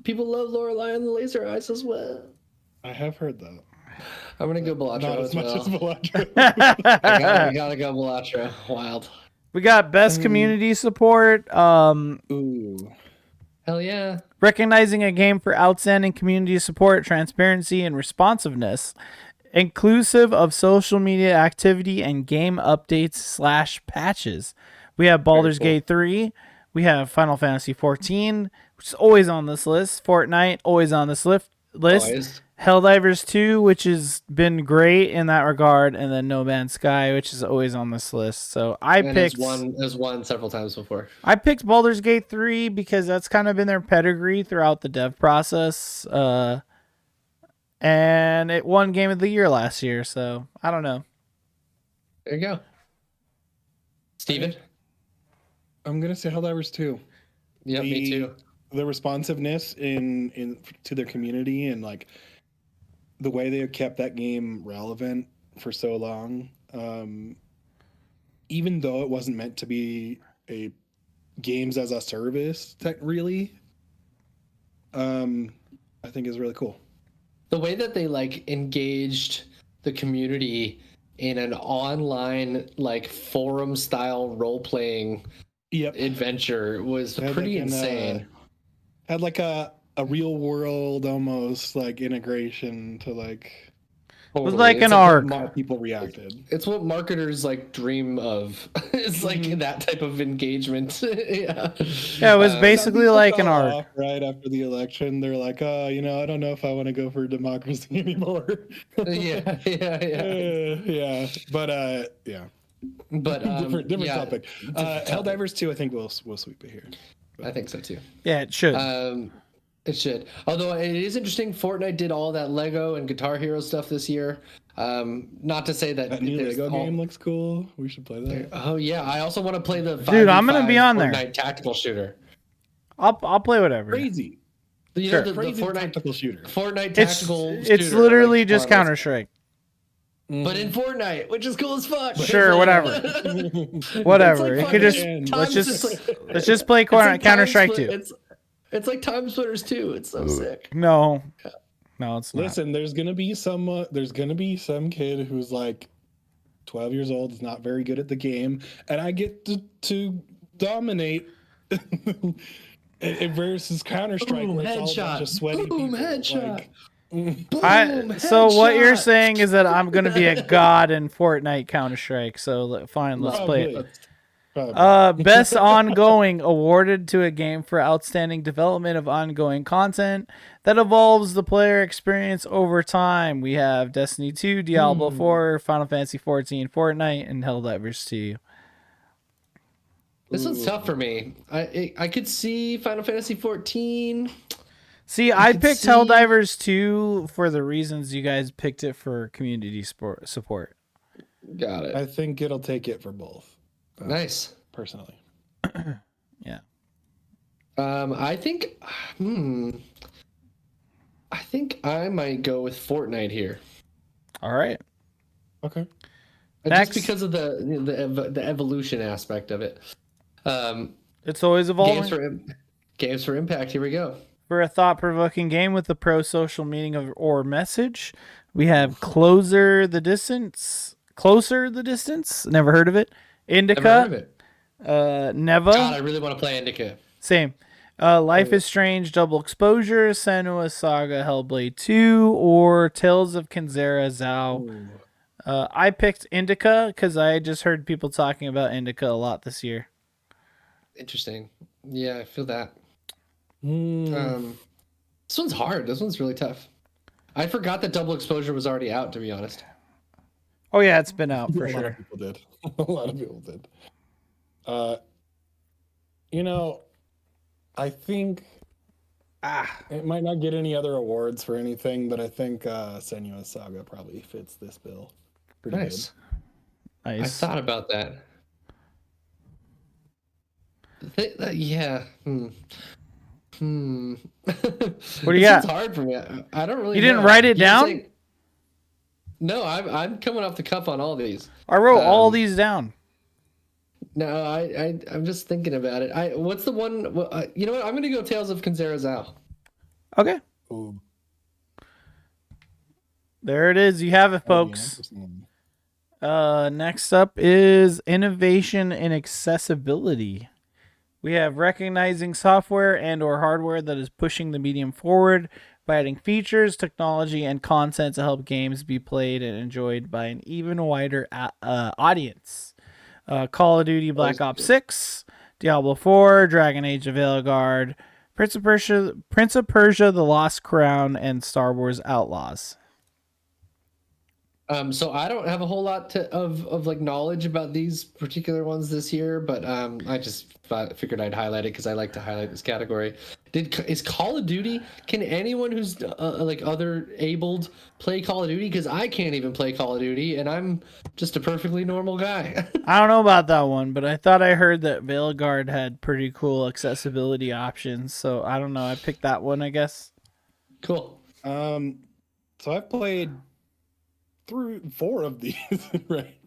People love Lorelei and the Laser Eyes as well. I have heard that. I'm going to go Balatro Not as much as Balatro. I gotta go Balatro. Wild. We got best community support. Ooh. Hell yeah. Recognizing a game for outstanding community support, transparency, and responsiveness, inclusive of social media activity and game updates / patches. We have Baldur's Gate 3. We have Final Fantasy 14, which is always on this list. Fortnite, always on this list. Always. Helldivers 2, which has been great in that regard, and then No Man's Sky, which is always on this list. So has won several times before. I picked Baldur's Gate 3 because that's kind of been their pedigree throughout the dev process. And it won Game of the Year last year, so I don't know. There you go. Steven? I'm gonna say Helldivers 2. Yeah, me too. The responsiveness in to their community and like the way they have kept that game relevant for so long, even though it wasn't meant to be a games as a service, really, I think is really cool. The way that they like engaged the community in an online like forum style role playing adventure was pretty insane. Had like a real world almost like integration to like. It was like an arc. People reacted. It's what marketers like dream of. It's like that type of engagement. Yeah, it was basically like an arc. Right after the election, they're like, "Oh, I don't know if I want to go for democracy anymore." Yeah. But yeah. But different topic. Helldivers 2, I think we'll sweep it here. I think so too. Yeah, it should. It should. Although it is interesting, Fortnite did all that Lego and Guitar Hero stuff this year. Not to say that new Lego game looks cool. We should play that. Oh yeah, I also want to play the 5v5 Dude, I'm gonna be on Fortnite there. Tactical shooter. I'll play whatever. Crazy. You Sure. know, the Crazy Fortnite tactical shooter. Fortnite tactical shooter. It's literally just Counter-Strike. But in Fortnite, which is cool as fuck. Sure, whatever. Whatever. Like it could just let's just play Counter-Strike 2. It's like Time Splitters 2. It's so sick. No. No, it's not. Listen, there's gonna be some kid who's like 12 years old, is not very good at the game, and I get to dominate versus Counter-Strike. Boom, where it's all a bunch of sweaty Boom, people. headshot. Like, So what you're saying is that I'm gonna be a god in Fortnite Counter-Strike. So fine, let's play it. Best ongoing awarded to a game for outstanding development of ongoing content that evolves the player experience over time. We have Destiny 2, Diablo 4, Final Fantasy 14, Fortnite, and Helldivers 2. This one's tough for me. I could see Final Fantasy 14. See, I picked Helldivers 2 for the reasons you guys picked it for community support. Got it. I think it'll take it for both. Nice. Personally. Yeah. I think I might go with Fortnite here. All right. Okay. Next. Just because of the evolution aspect of it. It's always evolving. Games for Impact. Here we go. For a thought-provoking game with a pro-social meaning or message, we have Closer the Distance. Never heard of it. Indica. Never heard of it. Neva. God, I really want to play Indica. Same. Life is Strange, Double Exposure, Senua's Saga, Hellblade 2, or Tales of Kenzera Zao. I picked Indica because I just heard people talking about Indica a lot this year. Interesting. Yeah, I feel that. This one's hard. This one's really tough. I forgot that Double Exposure was already out, to be honest. Oh yeah, it's been out for sure. A lot of people did. A lot of people did. I think it might not get any other awards for anything, but I think Senua's Saga probably fits this bill. Pretty Nice. Nice. I thought about that. Yeah. What do you got? It's hard for me. I don't really. You didn't know. write it down? No, I'm coming off the cuff on all these. I wrote all these down. No, I'm just thinking about it. What's the one? You know what? I'm gonna go Tales of Kenzera Zao. Okay. Ooh. There it is. You have it, folks. Next up is innovation and accessibility. We have recognizing software and or hardware that is pushing the medium forward by adding features, technology, and content to help games be played and enjoyed by an even wider audience. Call of Duty Black Ops 6, Diablo 4, Dragon Age of Veilguard, Prince of Persia: The Lost Crown, and Star Wars Outlaws. So I don't have a whole lot of like knowledge about these particular ones this year, but I just figured I'd highlight it because I like to highlight this category. Is Call of Duty? Can anyone who's like other abled play Call of Duty? Because I can't even play Call of Duty, and I'm just a perfectly normal guy. I don't know about that one, but I thought I heard that Veilguard had pretty cool accessibility options, so I don't know. I picked that one, I guess. Cool. So I've played through 4 of these, right?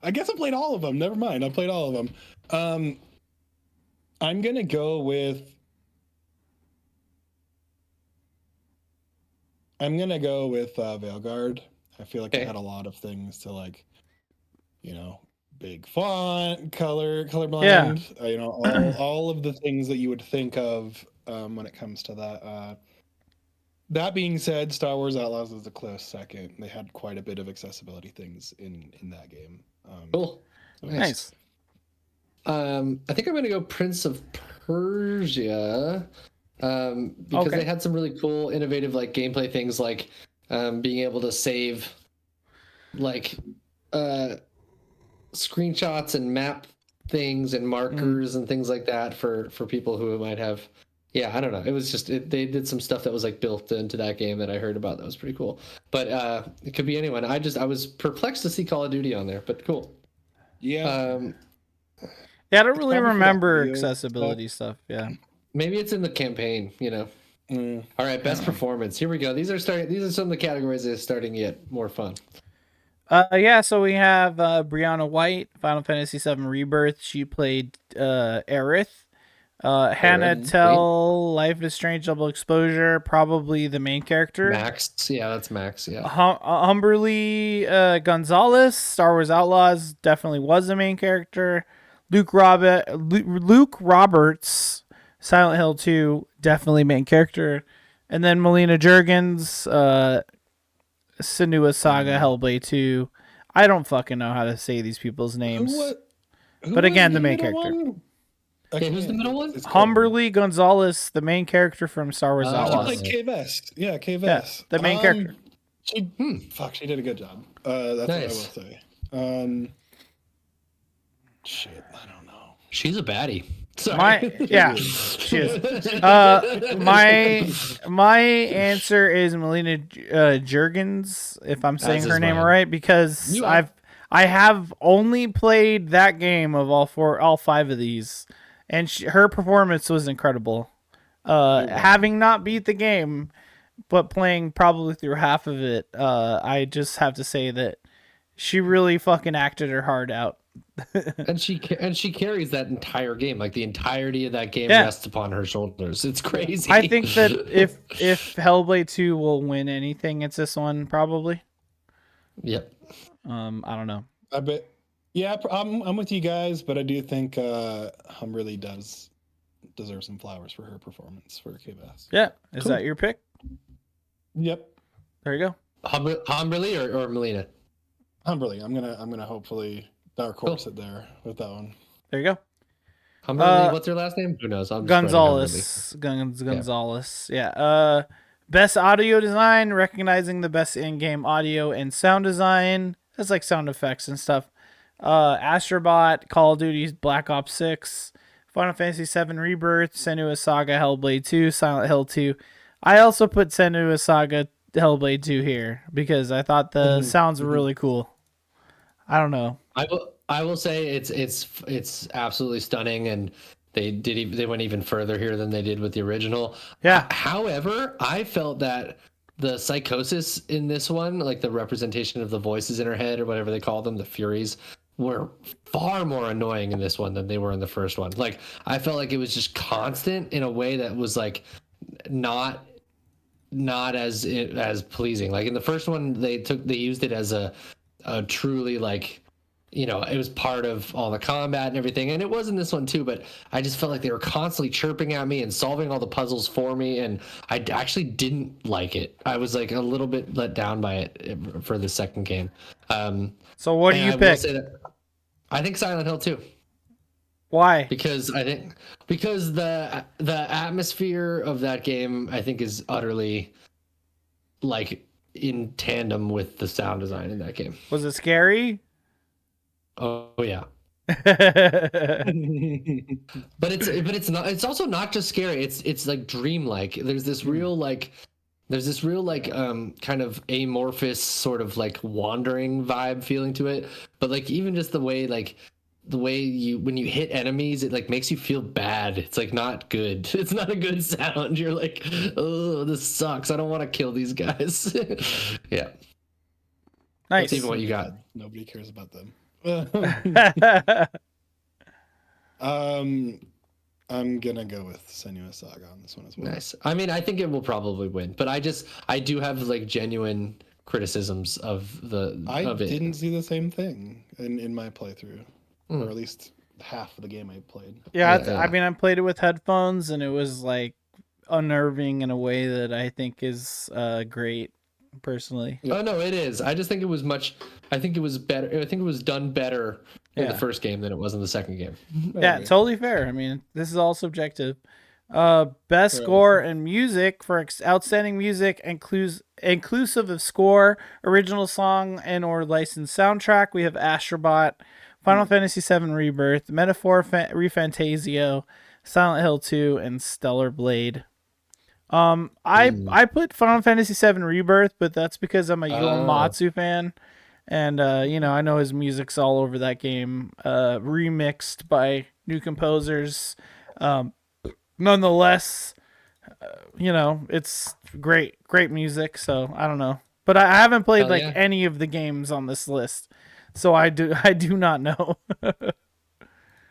I guess I played all of them. Never mind. I played all of them. I'm going to go with Veilguard. I feel like it had a lot of things to like, big font, colorblind, all of the things that you would think of when it comes to that. That being said, Star Wars Outlaws is a close second. They had quite a bit of accessibility things in that game. Cool. Nice. I think I'm going to go Prince of Persia because they had some really cool, innovative like gameplay things like being able to save like screenshots and map things and markers and things like that for people who might have. Yeah, I don't know. It was just they did some stuff that was like built into that game that I heard about that was pretty cool. But it could be anyone. I was perplexed to see Call of Duty on there, but cool. Yeah. Yeah, I don't really remember accessibility stuff. Yeah. Maybe it's in the campaign, All right, best performance. Here we go. These are some of the categories that are starting to get more fun. So we have Brianna White, Final Fantasy VII Rebirth. She played Aerith. Hannah Tell, Life is Strange Double Exposure, probably the main character. Max, yeah, that's Max, yeah. Humberly Gonzalez, Star Wars Outlaws, definitely was the main character. Luke Roberts, Silent Hill 2, definitely main character. And then Melina Juergens, Senua's Saga, Hellblade 2. I don't fucking know how to say these people's names. But again, the main character. Okay, who's the middle one? Humberly Gonzalez, the main character from Star Wars Outlaws. She played K-Vest. Yeah, K-Vest. Yeah, the main character. She did a good job. That's nice. What I will say. Shit, I don't know. She's a baddie. Sorry. She is. My answer is Melina Juergens, if I'm saying her name right, because I have only played that game of all 5 of these, and her performance was incredible. Having not beat the game, but playing probably through half of it, I just have to say that she really fucking acted her heart out. and she carries that entire game. Like the entirety of that game rests upon her shoulders. It's crazy. I think that if Hellblade 2 will win anything, it's this one probably. Yep. I don't know. I bet. Yeah, I'm with you guys, but I do think really does deserve some flowers for her performance for K-Bass. Yeah, is that your pick? Yep. There you go. Humberly or Melina? Humberly. I'm gonna hopefully dark horse it there with that one. There you go. Humberly, what's her last name? Who knows? Gonzalez. Gonzalez. Yeah. Best audio design, recognizing the best in-game audio and sound design. That's like sound effects and stuff. Astrobot, Call of Duty Black Ops 6, Final Fantasy VII Rebirth, Senua's Saga, Hellblade 2, Silent Hill 2. I also put Senua's Saga, Hellblade 2 here because I thought the sounds were really cool. I don't know. I will say it's absolutely stunning, and they went even further here than they did with the original. Yeah. However, I felt that the psychosis in this one, like the representation of the voices in her head or whatever they call them, the Furies, were far more annoying in this one than they were in the first one. Like I felt like it was just constant in a way that was like not as pleasing. Like in the first one, they used it as a truly like, it was part of all the combat and everything, and it was in this one too, but I just felt like they were constantly chirping at me and solving all the puzzles for me, and I actually didn't like it. I was like a little bit let down by it for the second game. So what do you pick? I think Silent Hill 2. Why? Because the atmosphere of that game, I think, is utterly like in tandem with the sound design in that game. Was it scary? Oh yeah. But it's also not just scary. It's like dreamlike. There's this real kind of amorphous sort of like wandering vibe feeling to it. But like even just the way when you hit enemies, it like makes you feel bad. It's like not good. It's not a good sound. You're like, oh, this sucks. I don't want to kill these guys. Yeah. Nice. That's even what you got. Nobody cares about them. I'm gonna go with Senua's Saga on this one as well. Nice. I mean, I think it will probably win, but I do have like genuine criticisms of it. I didn't see the same thing in my playthrough, or at least half of the game I played. Yeah, I mean, I played it with headphones, and it was like unnerving in a way that I think is great. Personally. Oh no, it is. I just think it was I think it was better. I think it was done better in the first game than it was in the second game. Yeah, totally fair. I mean, this is all subjective. Best score and music for outstanding music inclusive of score, original song, and or licensed soundtrack. We have Astrobot, Final Fantasy VII Rebirth, Metaphor ReFantazio, Silent Hill 2, and Stellar Blade. I put Final Fantasy VII Rebirth, but that's because I'm a Uematsu fan, and I know his music's all over that game, remixed by new composers. Nonetheless, it's great music. So I don't know, but I haven't played any of the games on this list, so I do not know.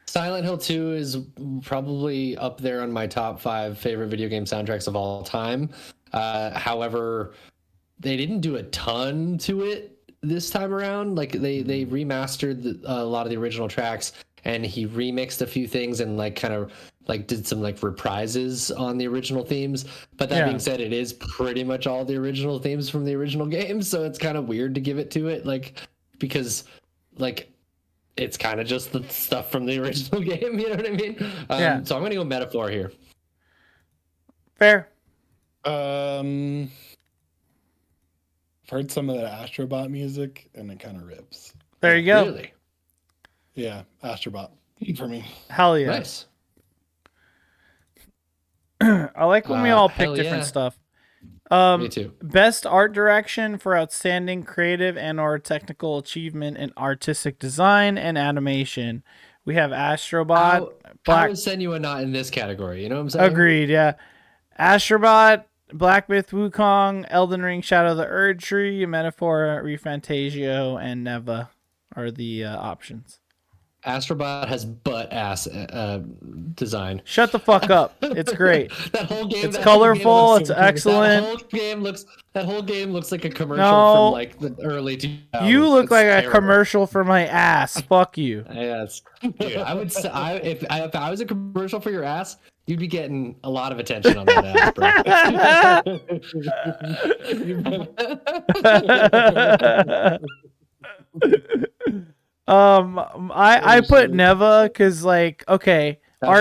Silent Hill 2 is probably up there on my top 5 favorite video game soundtracks of all time. However, they didn't do a ton to it this time around. Like they remastered a lot of the original tracks, and he remixed a few things and kind of did some reprises on the original themes. But that being said, it is pretty much all the original themes from the original game, so it's kind of weird to give it to it, because it's kind of just the stuff from the original game, you know what I mean? So I'm gonna go Metaphor here. Fair. I've heard some of the Astrobot music, and it kind of rips. There you go. Really? Yeah, Astrobot for me. Hell yeah. Nice. I like when we all pick different stuff. Me too. Best art direction for outstanding creative and/or technical achievement in artistic design and animation. We have Astrobot. How is Senua not in this category? You know what I'm saying? Agreed. Yeah, Astrobot, Black Myth Wukong, Elden Ring: Shadow of the Erdtree, Metaphor ReFantazio, and Neva are the options. Astrobot has butt ass design. Shut the fuck up! It's great. That whole game. It's colorful. It's excellent. That whole game looks like a commercial from the early 2000s. You look like a commercial for my ass. Fuck you. Yes, dude. If I was a commercial for your ass, you'd be getting a lot of attention on that ass, bro. I put Neva because art cool.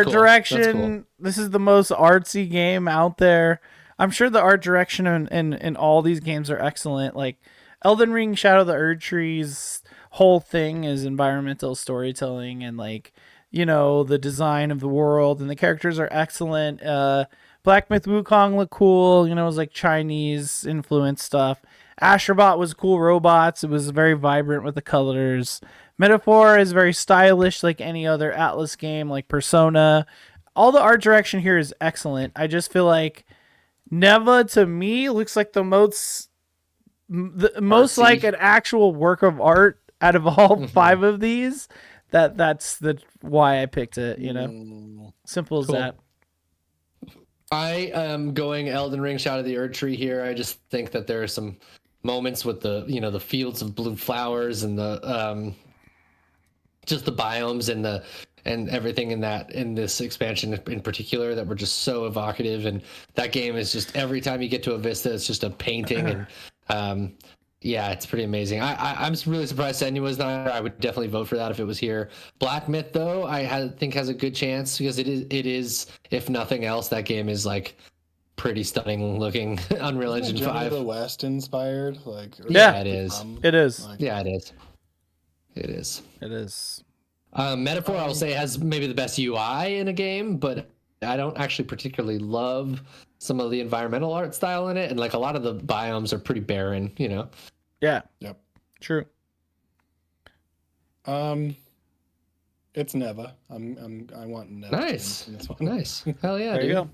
Direction. Cool. This is the most artsy game out there. I'm sure the art direction in all these games are excellent. Like Elden Ring: Shadow of the Erdtree's whole thing is environmental storytelling, and the design of the world and the characters are excellent. Black Myth Wukong looked cool. It was Chinese influence stuff. Astrobot was cool robots. It was very vibrant with the colors. Metaphor is very stylish, like any other Atlas game, like Persona. All the art direction here is excellent. I just feel like Neva, to me, looks like the most like an actual work of art out of all 5 of these. That's why I picked it. Simple as that. I am going Elden Ring: Shadow of the Erdtree here. I just think that there are some moments with the the fields of blue flowers and the just the biomes and everything in this expansion in particular that were just so evocative. And that game is just, every time you get to a vista, it's just a painting. And it's pretty amazing. I'm really surprised Senua was not here. I would definitely vote for that if it was here. Black Myth, though, I think has a good chance, because it is, if nothing else, that game is pretty stunning looking. Unreal Engine 5. The West inspired, it is. It is. Yeah, it is. It is. It is. Metaphor, I'll say, has maybe the best UI in a game, but I don't actually particularly love some of the environmental art style in it, and a lot of the biomes are pretty barren. Yeah. Yep. True. It's Neva. I want Neva. Nice. Nice. Hell yeah, there dude. You go.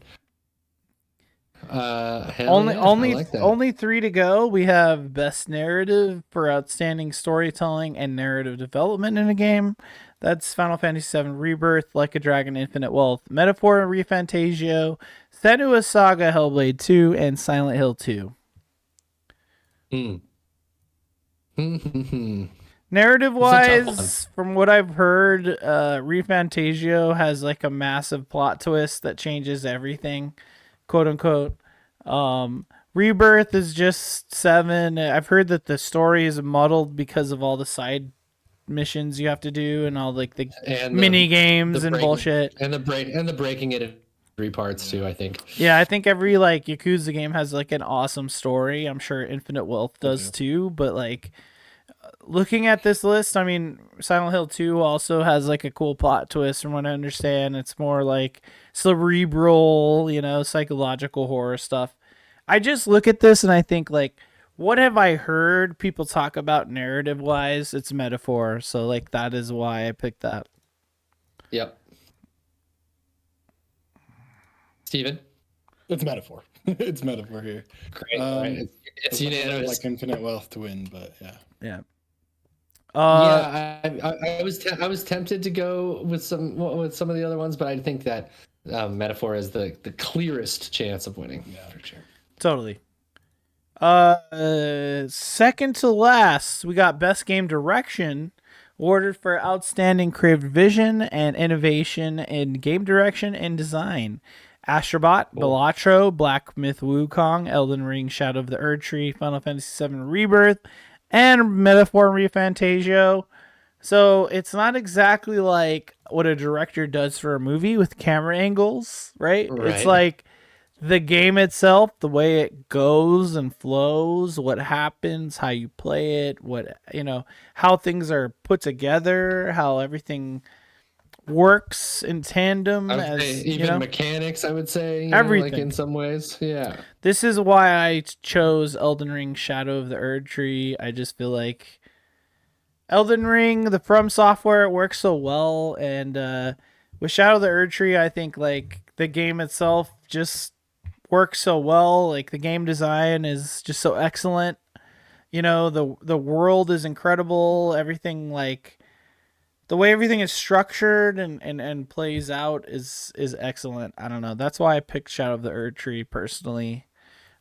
Only 3 to go. We have best narrative for outstanding storytelling and narrative development in a game. That's Final Fantasy VII Rebirth, Like a Dragon, Infinite Wealth, Metaphor ReFantazio, Senua Saga, Hellblade 2, and Silent Hill 2. Narrative wise, from what I've heard, ReFantazio has a massive plot twist that changes everything, quote unquote. Rebirth is just 7. I've heard that the story is muddled because of all the side missions you have to do and all the mini games and bullshit, and the breaking it in 3 parts too, I think. Yeah, I think every Yakuza game has an awesome story. I'm sure Infinite Wealth does too, but looking at this list, I mean, Silent Hill 2 also has like a cool plot twist from what I understand. It's more like cerebral, psychological horror stuff. I just look at this and I think like, what have I heard people talk about narrative wise? It's metaphor. So like that is why I picked that. Yep. Steven? It's metaphor. It's metaphor here. Great. Right. It's unanimous. Like infinite wealth to win, but yeah. Yeah. I was tempted to go with some of the other ones, but I think that metaphor is the clearest chance of winning. Yeah, for sure. Totally. Second to last, we got best game direction, awarded for outstanding creative vision and innovation in game direction and design. Astrobot, cool. Balatro, Black Myth Wukong, Elden Ring, Shadow of the Erdtree, Final Fantasy VII Rebirth, and Metaphor ReFantazio. So it's not exactly like what a director does for a movie with camera angles, right? It's like the game itself, the way it goes and flows, what happens, how you play it, how things are put together, how everything works in tandem. Even mechanics, I would say. Everything. Like in some ways, yeah. This is why I chose Elden Ring Shadow of the Erdtree. I just feel like Elden Ring, the From Software, it works so well. And with Shadow of the Erdtree, I think like the game itself just works so well. Like the game design is just so excellent. The world is incredible. Everything like the way everything is structured and plays out is excellent. I don't know. That's why I picked Shadow of the Erdtree personally.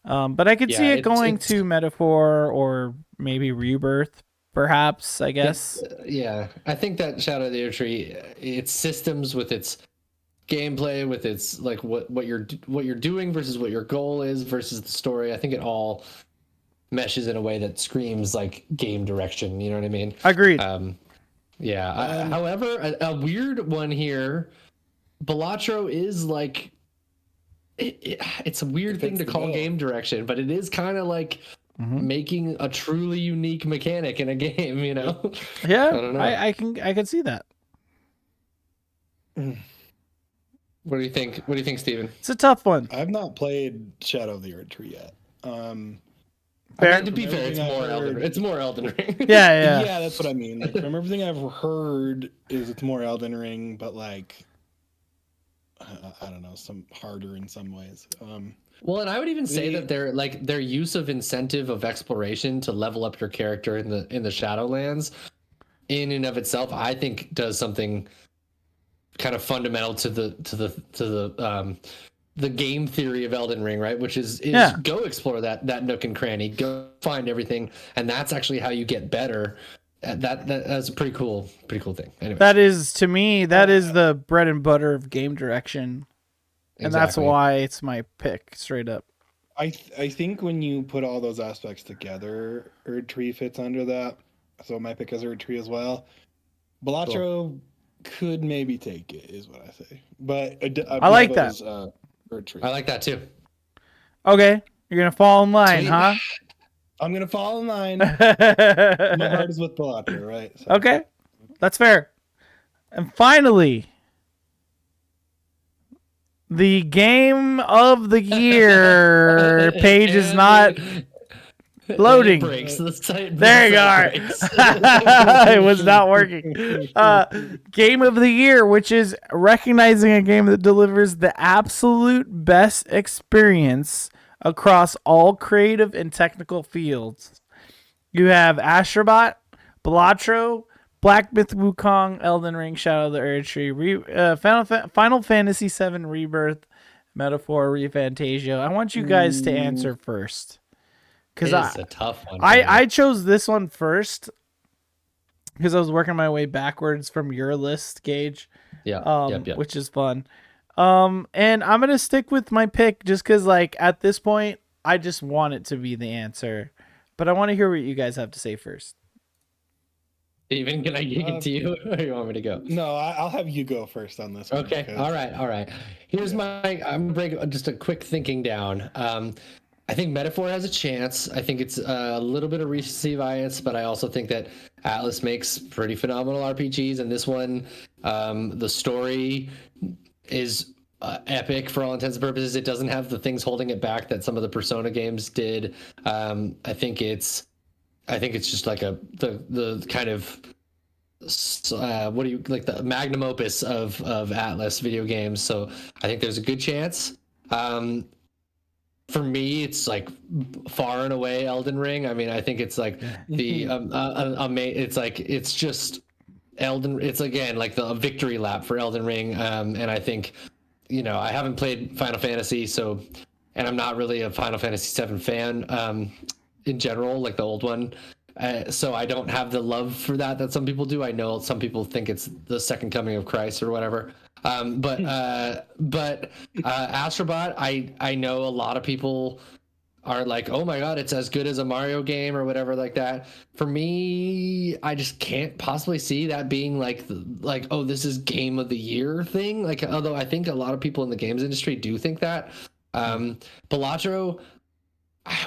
But I could see it going to Metaphor or maybe Rebirth, perhaps, I guess. I think that Shadow of the Erdtree, its systems with its gameplay, with its like what you're doing versus what your goal is versus the story, I think it all meshes in a way that screams like game direction. You know what I mean? Agreed. However, a weird one here, Balatro is like it's a weird thing to call game direction, but it is kind of like making a truly unique mechanic in a game, Yeah, I don't know. I can see that. What do you think? What do you think, Steven? It's a tough one. I've not played Shadow of the Erdtree yet. To be fair, it's more Elden Ring. Yeah, that's what I mean. Like, from everything I've heard, it's more Elden Ring, but like, I don't know, some harder in some ways. Well, and I would even say that their use of incentive of exploration to level up your character in the Shadowlands, in and of itself, I think does something kind of fundamental to the game theory of Elden Ring, right? Which is go explore that nook and cranny, go find everything, and that's actually how you get better. That's a pretty cool thing. Anyways. That is, to me, the bread and butter of game direction, and that's why it's my pick, straight up. I think when you put all those aspects together, Erdtree fits under that. So my pick is Erdtree as well. Balatro could maybe take it, is what I say. But I like that. Erdtree. I like that too. Okay, you're gonna fall in line, huh? I'm gonna fall in line. My heart is with Balatro, right? So. Okay, that's fair. And finally, the game of the year page is not loading. There you are. It was not working. Game of the year, which is recognizing a game that delivers the absolute best experience across all creative and technical fields. You have Astrobot, Balatro, Black Myth Wukong, Elden Ring, Shadow of the Erdtree, Final Fantasy VII Rebirth, Metaphor ReFantazio. I want you guys to answer first. Because it's a tough one. I chose this one first because I was working my way backwards from your list, Gage. Yeah. Which is fun. And I'm gonna stick with my pick just because, like, at this point, I just want it to be the answer. But I want to hear what you guys have to say first. Steven, can I give it to you, or you want me to go? No, I'll have you go first on this one. Okay. All right. Here's I'm gonna break just a quick thinking down. I think Metaphor has a chance. I think it's a little bit of recency bias, but I also think that Atlas makes pretty phenomenal RPGs, and this one, the story is epic for all intents and purposes. It doesn't have the things holding it back that some of the Persona games did. I think it's just like the kind of what do you like, the magnum opus of Atlas video games. So I think there's a good chance. For me, it's like far and away Elden Ring. I mean, I think it's like the it's like it's just Elden. It's again like the victory lap for Elden Ring. And I think, I haven't played Final Fantasy, and I'm not really a Final Fantasy VII fan in general, like the old one. So I don't have the love for that some people do. I know some people think it's the second coming of Christ or whatever. But Astrobot, I know a lot of people are like, oh my god, it's as good as a Mario game or whatever like that. For me, I just can't possibly see that being like oh, this is game of the year thing. Like, although I think a lot of people in the games industry do think that. Balatro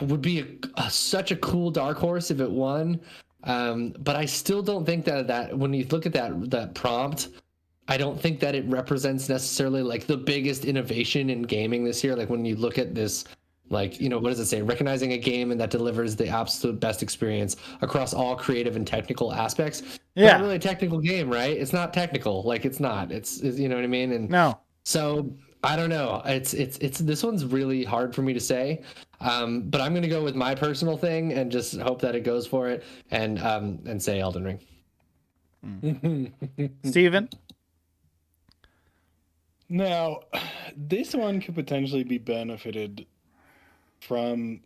would be such a cool dark horse if it won, but I still don't think that when you look at that prompt, I don't think that it represents necessarily like the biggest innovation in gaming this year. Like when you look at this, like, what does it say? Recognizing a game and that delivers the absolute best experience across all creative and technical aspects. Yeah, not really a technical game, right? It's not technical. Like it's not. It's you know what I mean? And no. So I don't know. It's this one's really hard for me to say. But I'm gonna go with my personal thing and just hope that it goes for it and say Elden Ring. Steven? Now, this one could potentially be benefited from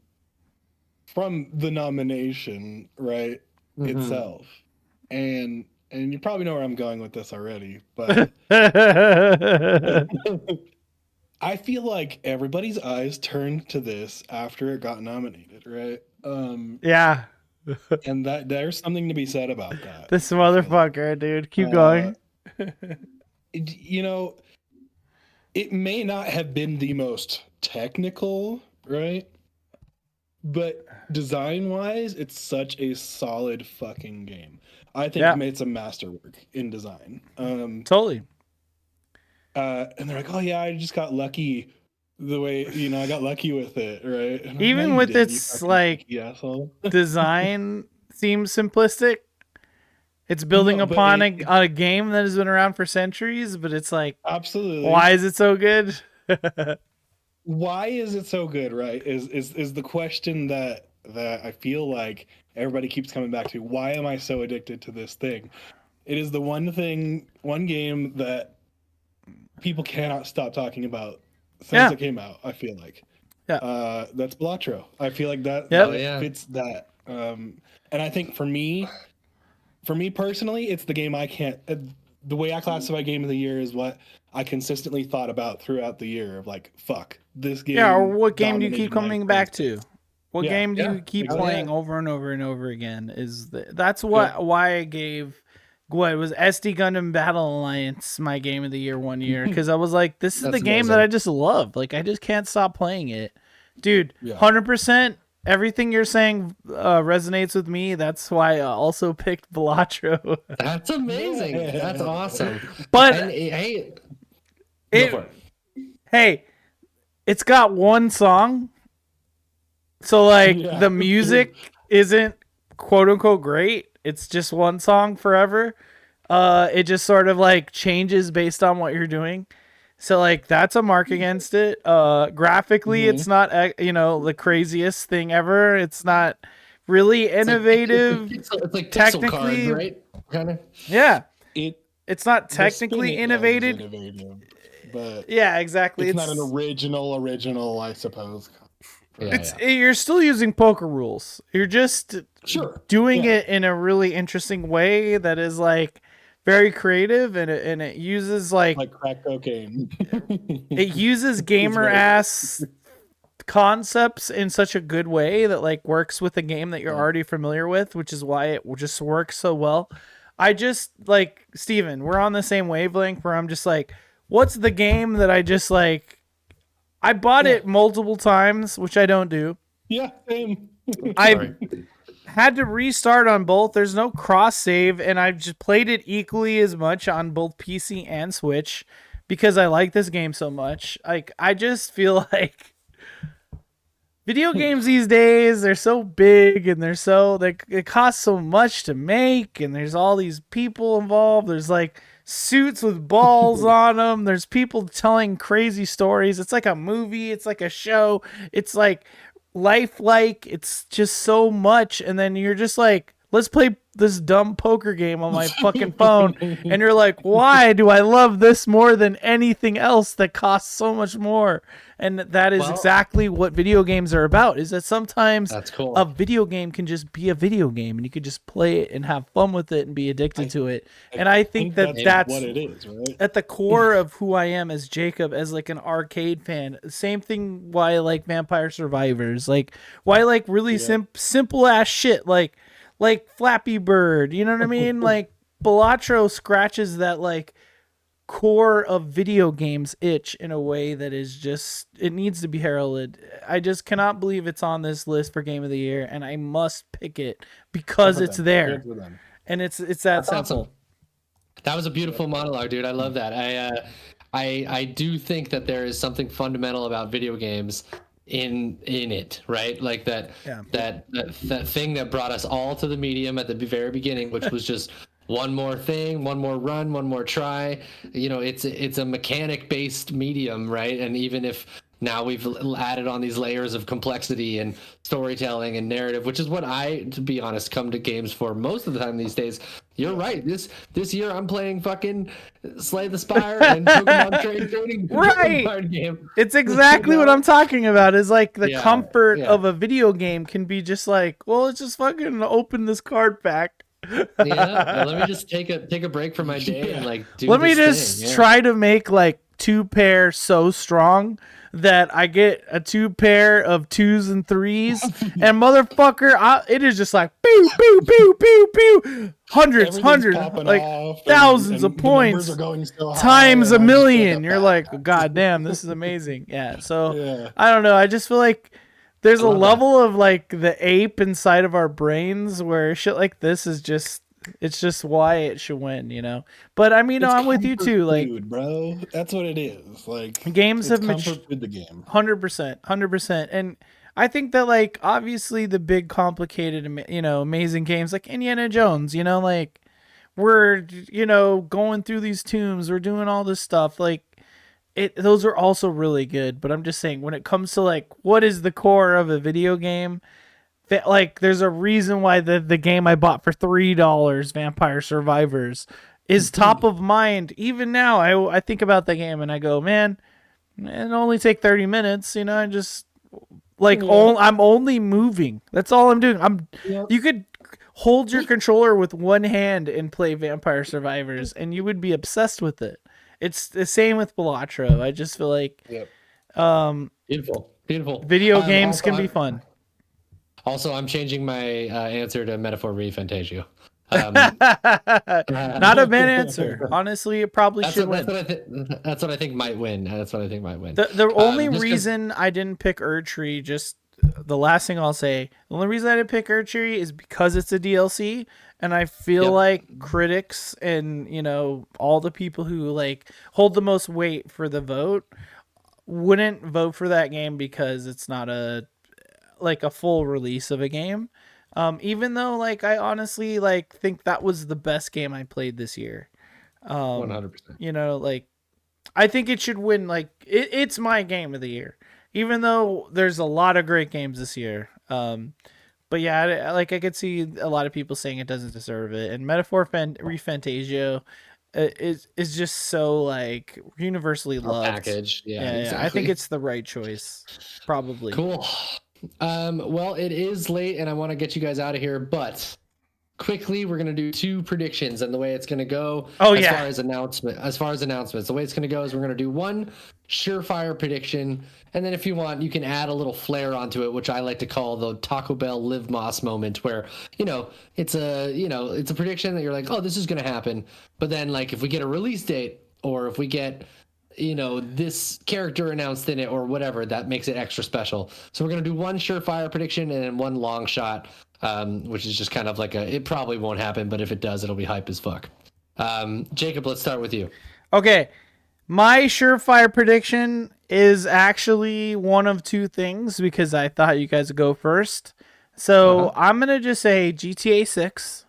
the nomination, right, itself. And you probably know where I'm going with this already, but I feel like everybody's eyes turned to this after it got nominated, right? Yeah. And that there's something to be said about that. This motherfucker, dude. Keep going. It may not have been the most technical, right? But design-wise, it's such a solid fucking game. I think it made some masterwork in design. Totally. And they're like, oh yeah, I just got lucky the way, I got lucky with it, right? And even with its like design seems simplistic. It's building upon a game that has been around for centuries, but it's like, absolutely, why is it so good? Why is it so good, right? Is the question that I feel like everybody keeps coming back to. Why am I so addicted to this thing? It is the one game that people cannot stop talking about since it came out, I feel like. Yeah. That's Balatro. I feel like that fits that. And I think for me personally, it's the game I can't. The way I classify game of the year is what I consistently thought about throughout the year of like, fuck, this game. Yeah, or what game do you keep coming back to? What game do you keep playing over and over and over again? That's why I gave what was SD Gundam Battle Alliance my game of the year one year, because I was like, this is the game that I just love. Like I just can't stop playing it, dude. 100%. Everything you're saying resonates with me. That's why I also picked Balatro. That's amazing. That's awesome. But hey, it's got one song. So like the music isn't quote unquote great. It's just one song forever. It just sort of like changes based on what you're doing. So like that's a mark against it. Graphically, it's not the craziest thing ever. It's not really innovative. It's like technically, card, right? Kind of. Yeah. It's not technically innovative, but yeah, exactly. It's not an original, I suppose. You're still using poker rules. You're just doing it in a really interesting way that is like very creative, and it uses like crack cocaine. It uses gamer ass concepts in such a good way that like works with a game that you're already familiar with, which is why it just works so well. I just like Steven, we're on the same wavelength where I'm just like, what's the game that I just like I bought it multiple times, which I don't do. Yeah, same. I've had to restart on both. There's no cross save, and I've just played it equally as much on both PC and Switch because I like this game so much. Like, I just feel like video games these days, they're so big and they're so like it costs so much to make, and there's all these people involved. There's like suits with balls on them. There's people telling crazy stories. It's like a movie. It's like a show. It's like lifelike. It's just so much, and then you're just like, let's play this dumb poker game on my fucking phone, and you're like, why do I love this more than anything else that costs so much more? And that is exactly what video games are about, is that sometimes a video game can just be a video game, and you could just play it and have fun with it and be addicted to it. And I think that's what it is, right? at the core of who I am as Jacob, as like an arcade fan. Same thing why I like Vampire Survivors, like why I like really simple ass shit like Flappy Bird, you know what I mean? Like Balatro scratches that like core of video games itch in a way that is just, it needs to be heralded. I just cannot believe it's on this list for Game of the Year, and I must pick it because it's there. And it's that simple. Awesome. That was a beautiful monologue, dude. I love that. I do think that there is something fundamental about video games in it, right? Like that thing that brought us all to the medium at the very beginning, which was just one more thing, one more run, one more try. You know, it's a mechanic based medium, right? And even if now we've added on these layers of complexity and storytelling and narrative, which is what I, to be honest, come to games for most of the time these days. You're right. This year I'm playing fucking Slay the Spire and Pokemon trading card game. It's exactly what I'm talking about. Is like the comfort of a video game can be just like, well, let's just fucking open this card pack. Let me just take a break from my day and like do let me just try to make like 2 pair so strong that I get a 2 pair of 2s and 3s, and motherfucker, it is just like pew pew pew pew pew, hundreds, like thousands of points times a million. You're like, god damn, this is amazing. So I don't know. I just feel like there's a level of like the ape inside of our brains where shit like this is just, it's just why it should win, you know. But I mean, I'm with you too. Like, food, bro, that's what it is. Like, games have comfort food, the game, 100%. And I think that like obviously the big complicated, you know, amazing games like Indiana Jones, you know, like we're, you know, going through these tombs, we're doing all this stuff, like those are also really good. But I'm just saying, when it comes to like what is the core of a video game, like there's a reason why the game I bought for $3, Vampire Survivors, is top of mind. Even now, I think about the game and I go, man, it only take 30 minutes. You know, I just like I'm only moving. That's all I'm doing. You could hold your controller with one hand and play Vampire Survivors, and you would be obsessed with it. It's the same with Balatro. I just feel like beautiful. Video games can be fun. Also, I'm changing my answer to Metaphor Re Fantasio. Not a bad answer. Honestly, it probably should win. That's what I think might win. The only reason I didn't pick Erdtree, just the last thing I'll say, the only reason I didn't pick Erdtree is because it's a DLC, and I feel like critics and, you know, all the people who like hold the most weight for the vote wouldn't vote for that game because it's not a full release of a game. Even though like I honestly like think that was the best game I played this year. 100%. You know, like I think it should win. Like it's my game of the year, even though there's a lot of great games this year. But yeah, like I could see a lot of people saying it doesn't deserve it. And Metaphor Re Fantasio is just so like universally loved. Package. Yeah, exactly. I think it's the right choice. Probably. Cool. Well, it is late and I want to get you guys out of here, but quickly we're going to do 2 predictions and the way it's going to go as far as announcements. The way it's going to go is we're going to do 1 surefire prediction, and then if you want, you can add a little flair onto it, which I like to call the Taco Bell Live Moss moment, where, you know, it's a prediction that you're like, oh, this is going to happen. But then like if we get a release date, or if we get this character announced in it or whatever that makes it extra special. So we're gonna do one surefire prediction and then one long shot, which is just kind of like it probably won't happen, but if it does, it'll be hype as fuck. Jacob, let's start with you. Okay, my surefire prediction is actually one of two things because I thought you guys would go first. So I'm gonna just say GTA 6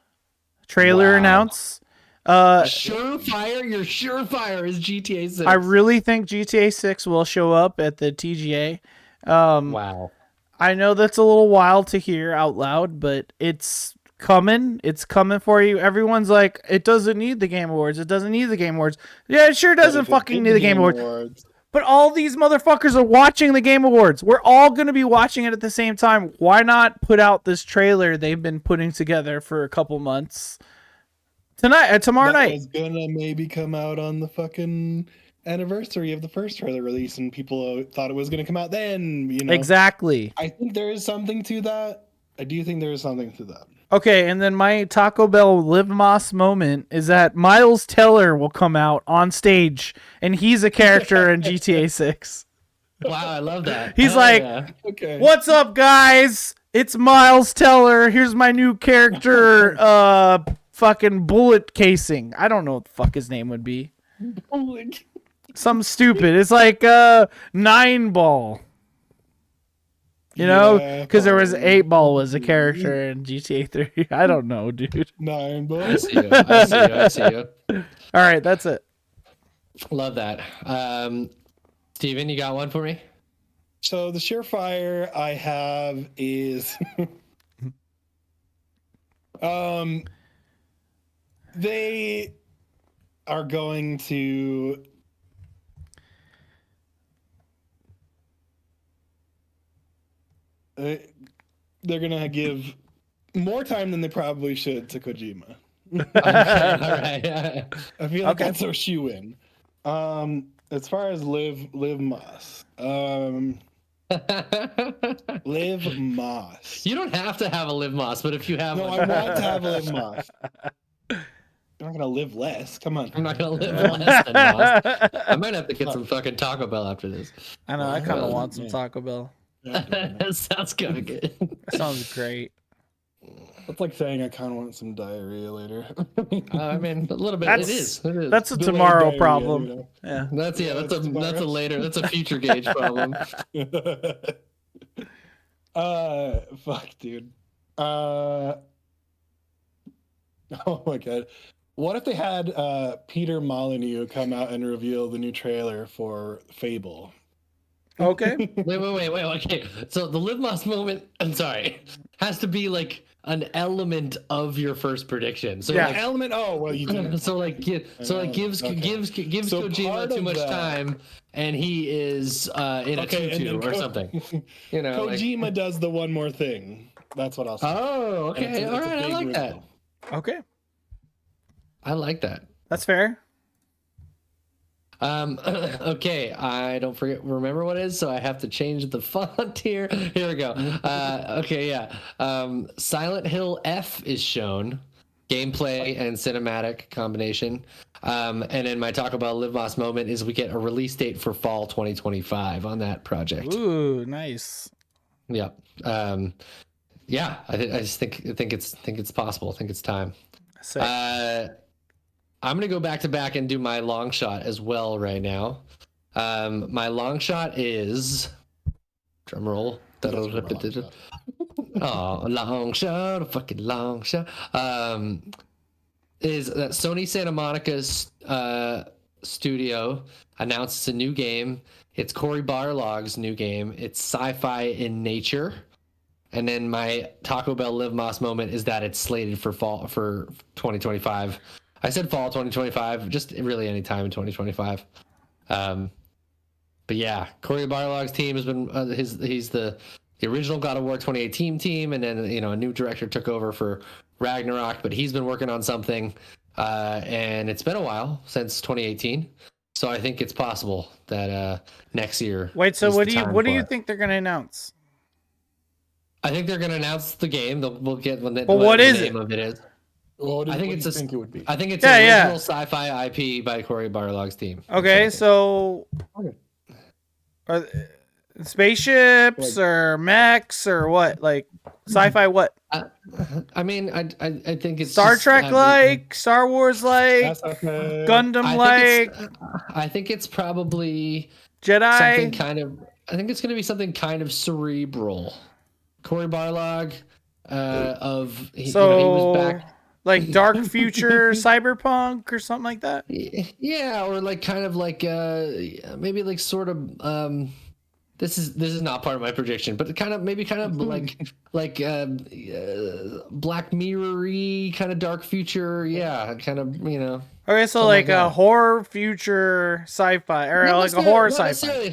trailer announce. Surefire, your surefire is GTA 6. I really think GTA 6 will show up at the TGA. Wow. I know that's a little wild to hear out loud, but it's coming. It's coming for you. Everyone's like, it doesn't need the Game Awards. It doesn't need the Game Awards. Yeah, it sure doesn't fucking need the Game Awards. But all these motherfuckers are watching the Game Awards. We're all going to be watching it at the same time. Why not put out this trailer they've been putting together for a couple months? Tomorrow night. It's gonna maybe come out on the fucking anniversary of the first trailer release, and people thought it was gonna come out then. Exactly. I think there is something to that. I do think there is something to that. Okay, and then my Taco Bell Live Moss moment is that Miles Teller will come out on stage, and he's a character in GTA 6. Wow, I love that. He's okay. What's up, guys? It's Miles Teller. Here's my new character. Fucking bullet casing. I don't know what the fuck his name would be. Something stupid. It's like 9 Ball. Because there was 8 Ball was a character in GTA 3. I don't know, dude. 9 Ball. I see you. All right, that's it. Love that. Steven, you got one for me? So the surefire I have is they are going to they're gonna give more time than they probably should to Kojima. All right. I feel like that's a shoe-in. As far as Live Moss. Live Moss. You don't have to have a Live Moss, but if you have one. I want to have a Live Moss. I'm not gonna live less. Come on. I'm not gonna live less than Moss. I might have to get some fucking Taco Bell after this. I know. I kind of want some Taco Bell. That sounds kind of good. Sounds great. That's like saying I kind of want some diarrhea later. I mean, a little bit. It is. That's a tomorrow problem. Yeah. That's a later. That's a future Gage problem. Fuck, dude. Oh my god. What if they had Peter Molyneux come out and reveal the new trailer for Fable? Okay. Wait. Okay. So the Live Moss moment, I'm sorry, has to be like an element of your first prediction. So element. Oh well, you did. So gives Kojima too much time, and he is in a tutu or something. Kojima does the one more thing. That's what I'll say. Oh, okay. All right. I like that. Okay. I like that. That's fair. Okay, I don't remember what it is, so I have to change the font here. Here we go. Okay, yeah. Silent Hill F is shown. Gameplay and cinematic combination. And then my Taco Bell Live Moss moment is we get a release date for fall 2025 on that project. Ooh, nice. Yeah. Yeah, I just think it's possible. I think it's time. I'm going to go back to back and do my long shot as well right now. My long shot is... Drum roll. Oh, long shot, a fucking long shot. Is that Sony Santa Monica's studio announces a new game. It's Cory Barlog's new game. It's sci-fi in nature. And then my Taco Bell Live Moss moment is that it's slated for fall for 2025. I said fall 2025, just really any time in 2025. But yeah, Cory Barlog's team has been he's the original God of War 2018 team, and then a new director took over for Ragnarok, but he's been working on something, and it's been a while since 2018. So I think it's possible that next year. Wait, so what do you think they're going to announce? I think they're going to announce the game. We'll get what the name of it is. I think it's think it would be. I think it's original sci-fi IP by Cory Barlog's team. Okay, so are spaceships or mechs or what? Like sci-fi what? I mean, I think it's Star Trek like, Star Wars like, Gundam like. I think it's probably Jedi. Something kind of. I think it's going to be something kind of cerebral. Cory Barlog, he was back. Like dark future cyberpunk or something like that. Yeah, or like kind of like maybe like sort of this is not part of my prediction, but kind of like Black Mirror-y kind of dark future. Yeah, kind of, you know. Okay, so like a horror future sci-fi, or like a horror sci-fi.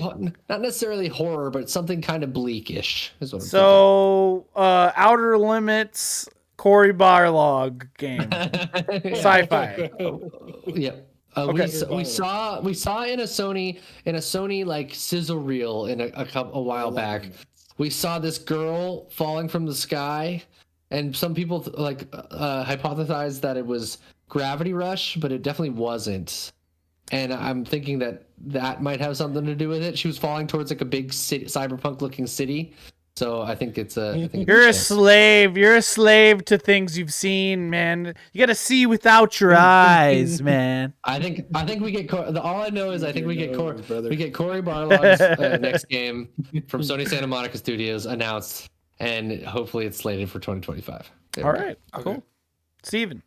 Not necessarily horror, but something kind of bleakish is what I'm thinking. Outer Limits Cory Barlog game. Sci-fi. Yeah. Okay. We saw in a Sony like sizzle reel in a while back. We saw this girl falling from the sky, and some people hypothesized that it was Gravity Rush, but it definitely wasn't. And I'm thinking that might have something to do with it. She was falling towards like a big city, cyberpunk looking city. So I think it's You're a slave. You're a slave to things you've seen, man. You gotta see without your eyes, man. I think we get all I know is I think we get Cory Barlog's next game from Sony Santa Monica Studios announced, and hopefully it's slated for 2025. All right, cool. Steven.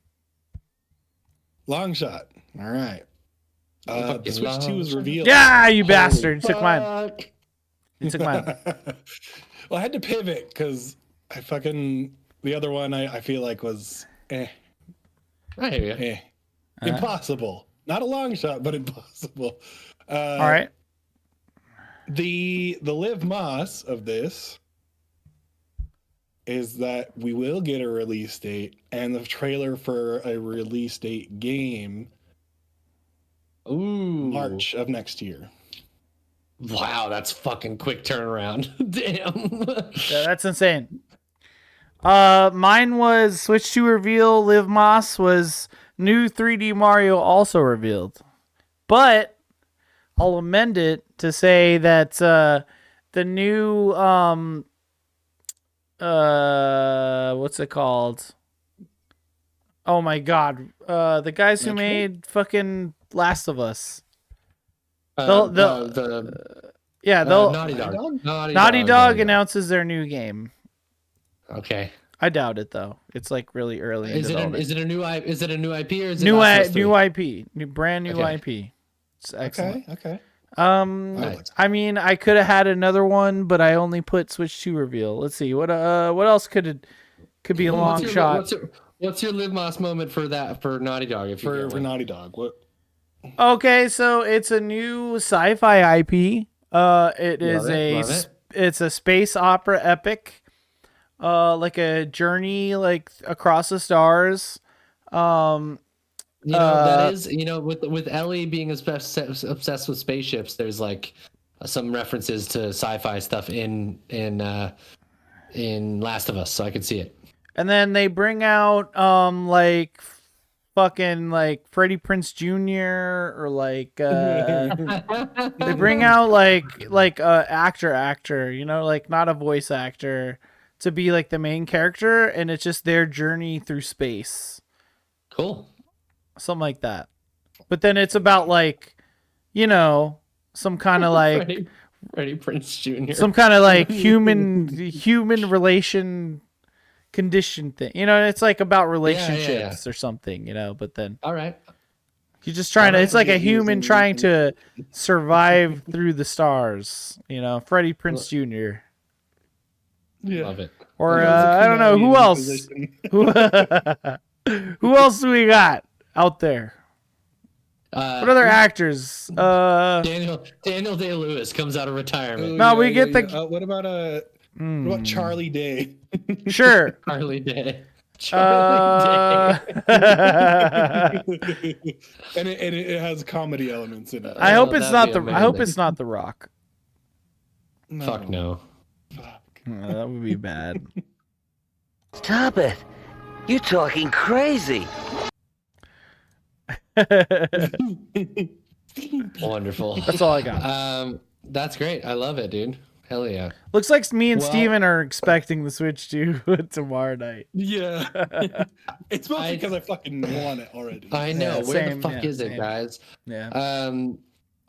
Long shot. All right. The Switch 2 was revealed. Yeah, you bastard. You took mine. You took mine. Well, I had to pivot because the other one I feel like was I hear you. Impossible. Not a long shot, but impossible. All right. The Liv Moss of this is that we will get a release date and the trailer for a release date game. March of next year. Wow, that's fucking quick turnaround. Damn. Yeah, that's insane. Mine was Switch 2 reveal. Liv Moss was new 3D Mario also revealed. But I'll amend it to say that the new what's it called? Oh my god. The guys who made fucking Last of Us. Naughty Dog announces their new game. Okay. I doubt it though. It's like really early. Is it a new IP or is it new IP? Brand new IP. It's excellent. Okay. I mean, I could have had another one, but I only put Switch 2 reveal. Let's see what else could be a long shot. What's your Liv Moss moment for Naughty Dog? For Naughty Dog, what? Okay, so it's a new sci-fi IP. It's a space opera epic, like a journey like across the stars. That is, with Ellie being obsessed with spaceships, there's like some references to sci-fi stuff in Last of Us, so I could see it. And then they bring out like fucking like Freddie Prinze Jr. or like they bring out like actor, like not a voice actor, to be like the main character, and it's just their journey through space. Cool. Something like that. But then it's about like, some kind of like Freddie Prinze Jr. Some kind of like human relation condition thing. It's like about relationships or something, but then all right. You're just trying to it's like a human trying to survive through the stars, Freddie Prinze Jr. Yeah. Love it. Or I don't know who else. Who else do we got out there? What other actors? Daniel Day-Lewis comes out of retirement. No, we get the. What about Charlie Day? Sure. Charlie Day. And it has comedy elements in it. I hope it's not the Rock. No. Fuck no. Fuck. That would be bad. Stop it. You're talking crazy. Wonderful. That's all I got. That's great. I love it, dude. Hell yeah. Looks like me and Steven are expecting the Switch 2 tomorrow night. Yeah. It's mostly because I fucking want it already. I know. Where the fuck is it, guys? Yeah.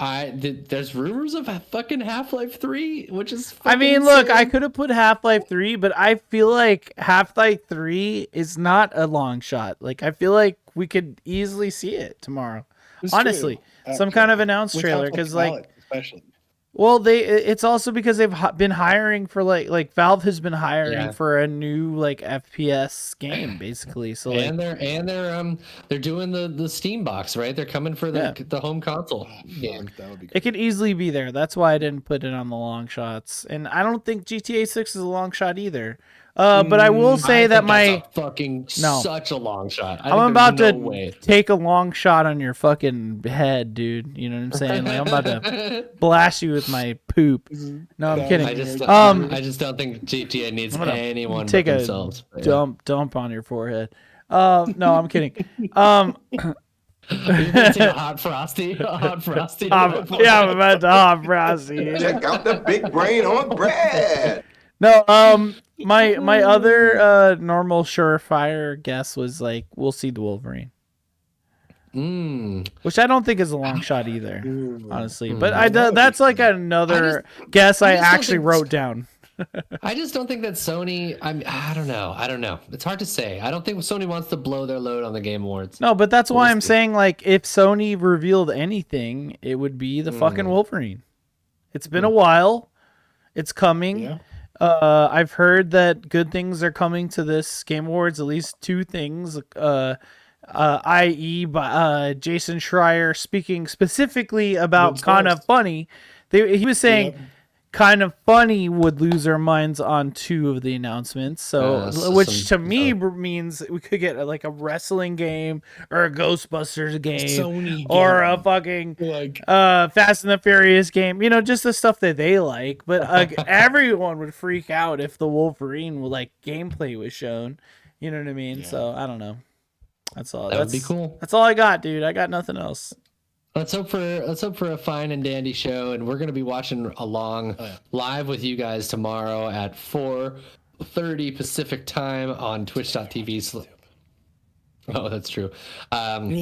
There's rumors of fucking Half-Life 3, which is I mean, insane. look, I could have put Half-Life 3, but I feel like Half-Life 3 is not a long shot. Like, I feel like we could easily see it tomorrow. It's Honestly, true, some kind of announced With trailer, Half-Life because like, especially. well, it's also because they've been hiring for like Valve has been hiring for a new like FPS game basically. So and they're doing the Steam box, right? They're coming for the home console game. That would be it could easily be there. That's why I didn't put it on the long shots. And I don't think GTA 6 is a long shot either. But I will say that such a long shot. I'm about to take a long shot on your fucking head, dude. You know what I'm saying? Like I'm about to blast you with my poop. No, I'm kidding. I just don't think GTA needs anyone take but a themselves. dump on your forehead. No, I'm kidding. Take a hot frosty. Yeah, I'm about to hot frosty. Check out the big brain on Brad. No, my other normal surefire guess was like we'll see the Wolverine, which I don't think is a long shot either, honestly. But that's like another guess I actually wrote down. I just don't think that Sony. I don't know. It's hard to say. I don't think Sony wants to blow their load on the Game Awards. No, but that's why I'm saying like if Sony revealed anything, it would be the fucking Wolverine. It's been a while. It's coming. Yeah. I've heard that good things are coming to this Game Awards, at least two things, i.e. by Jason Schreier speaking specifically about Kind of Funny. He was saying Kind of Funny would lose their minds on two of the announcements, which to me means we could get like a wrestling game or a Ghostbusters game or a fucking Fast and the Furious game, just the stuff that they like. But everyone would freak out if the Wolverine gameplay was shown. You know what I mean? Yeah. So I don't know. That's all. That'd be cool. That's all I got, dude. I got nothing else. Let's hope for a fine and dandy show, and we're going to be watching along live with you guys tomorrow at 4:30 Pacific time on twitch.tv. Oh, that's true. At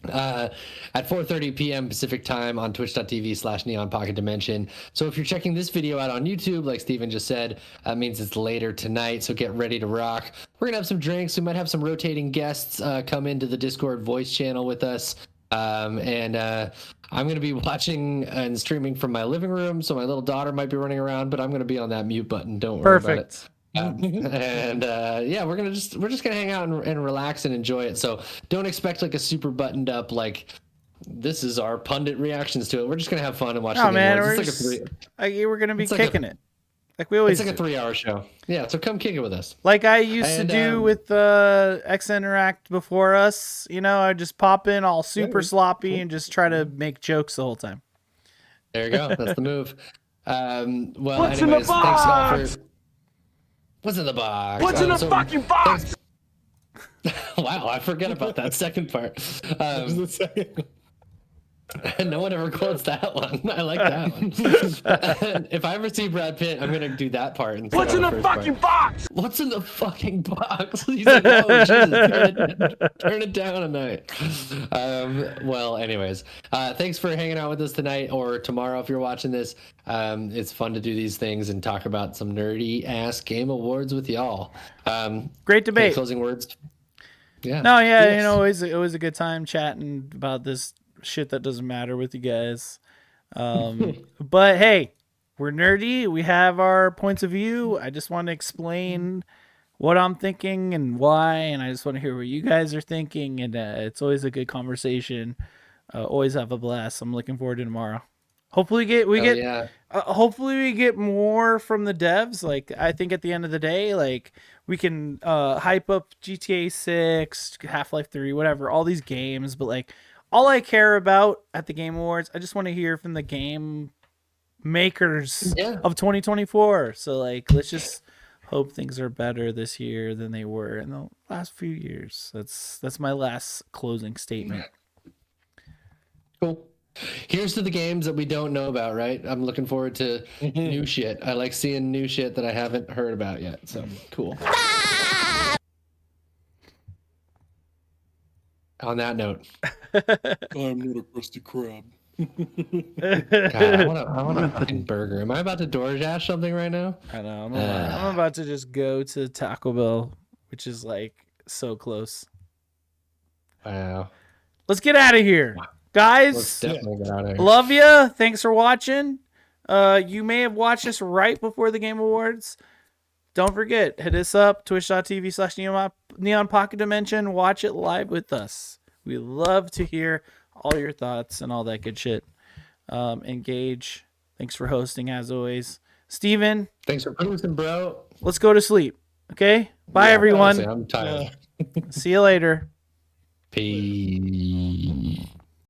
4:30 p.m. Pacific time on twitch.tv/Neon Pocket Dimension. So if you're checking this video out on YouTube, like Steven just said, that means it's later tonight. So get ready to rock. We're going to have some drinks. We might have some rotating guests come into the Discord voice channel with us. I'm going to be watching and streaming from my living room, so my little daughter might be running around, but I'm going to be on that mute button. Don't worry about it. We're just going to hang out and relax and enjoy it. So don't expect like a super buttoned up, like this is our pundit reactions to it. We're just going to have fun and watch the Game Awards. We're going to be kicking it. Like we always It's like a 3-hour show. Yeah, so come kick it with us. Like I used to do with X Interact before us. I just pop in all super sloppy and just try to make jokes the whole time. There you go. That's the move. What's in the box? Thanks for... What's in the box? What's in the fucking box? Wow, I forget about that second part. No one ever quotes that one. I like that one. If I ever see Brad Pitt, I'm gonna do that part. What's in the fucking box? What's in the fucking box? He's like, oh, Jesus, turn it down a night. Anyways, thanks for hanging out with us tonight or tomorrow if you're watching this. It's fun to do these things and talk about some nerdy ass Game Awards with y'all. Great debate. Any closing words? Yeah. No, yeah, yes. It was a good time chatting about this shit that doesn't matter with you guys. But hey, we're nerdy. We have our points of view. I just want to explain what I'm thinking and why, and I just want to hear what you guys are thinking. And it's always a good conversation. Always have a blast. I'm looking forward to tomorrow. Hopefully hopefully we get more from the devs. Like I think at the end of the day, like we can hype up GTA 6, Half-Life 3, whatever, all these games, but like all I care about at the Game Awards, I just want to hear from the game makers of 2024. So like let's just hope things are better this year than they were in the last few years. That's my last closing statement. Cool. Here's to the games that we don't know about, right? I'm looking forward to new shit. I like seeing new shit that I haven't heard about yet. So cool. On that note, I'm not a crusty crab. God, I want a fucking burger. Am I about to DoorDash something right now? I know. I'm about to just go to Taco Bell, which is like so close. Wow. Let's get out of here. Guys, Let's definitely get out of here. Love ya. Thanks for watching. You may have watched us right before the Game Awards. Don't forget, hit us up, twitch.tv/Neon Pocket Dimension. Watch it live with us. We love to hear all your thoughts and all that good shit. And Gage, thanks for hosting as always. Steven. Thanks for producing, bro. Let's go to sleep. Okay? Bye, everyone. Honestly, I'm tired. See you later. Peace.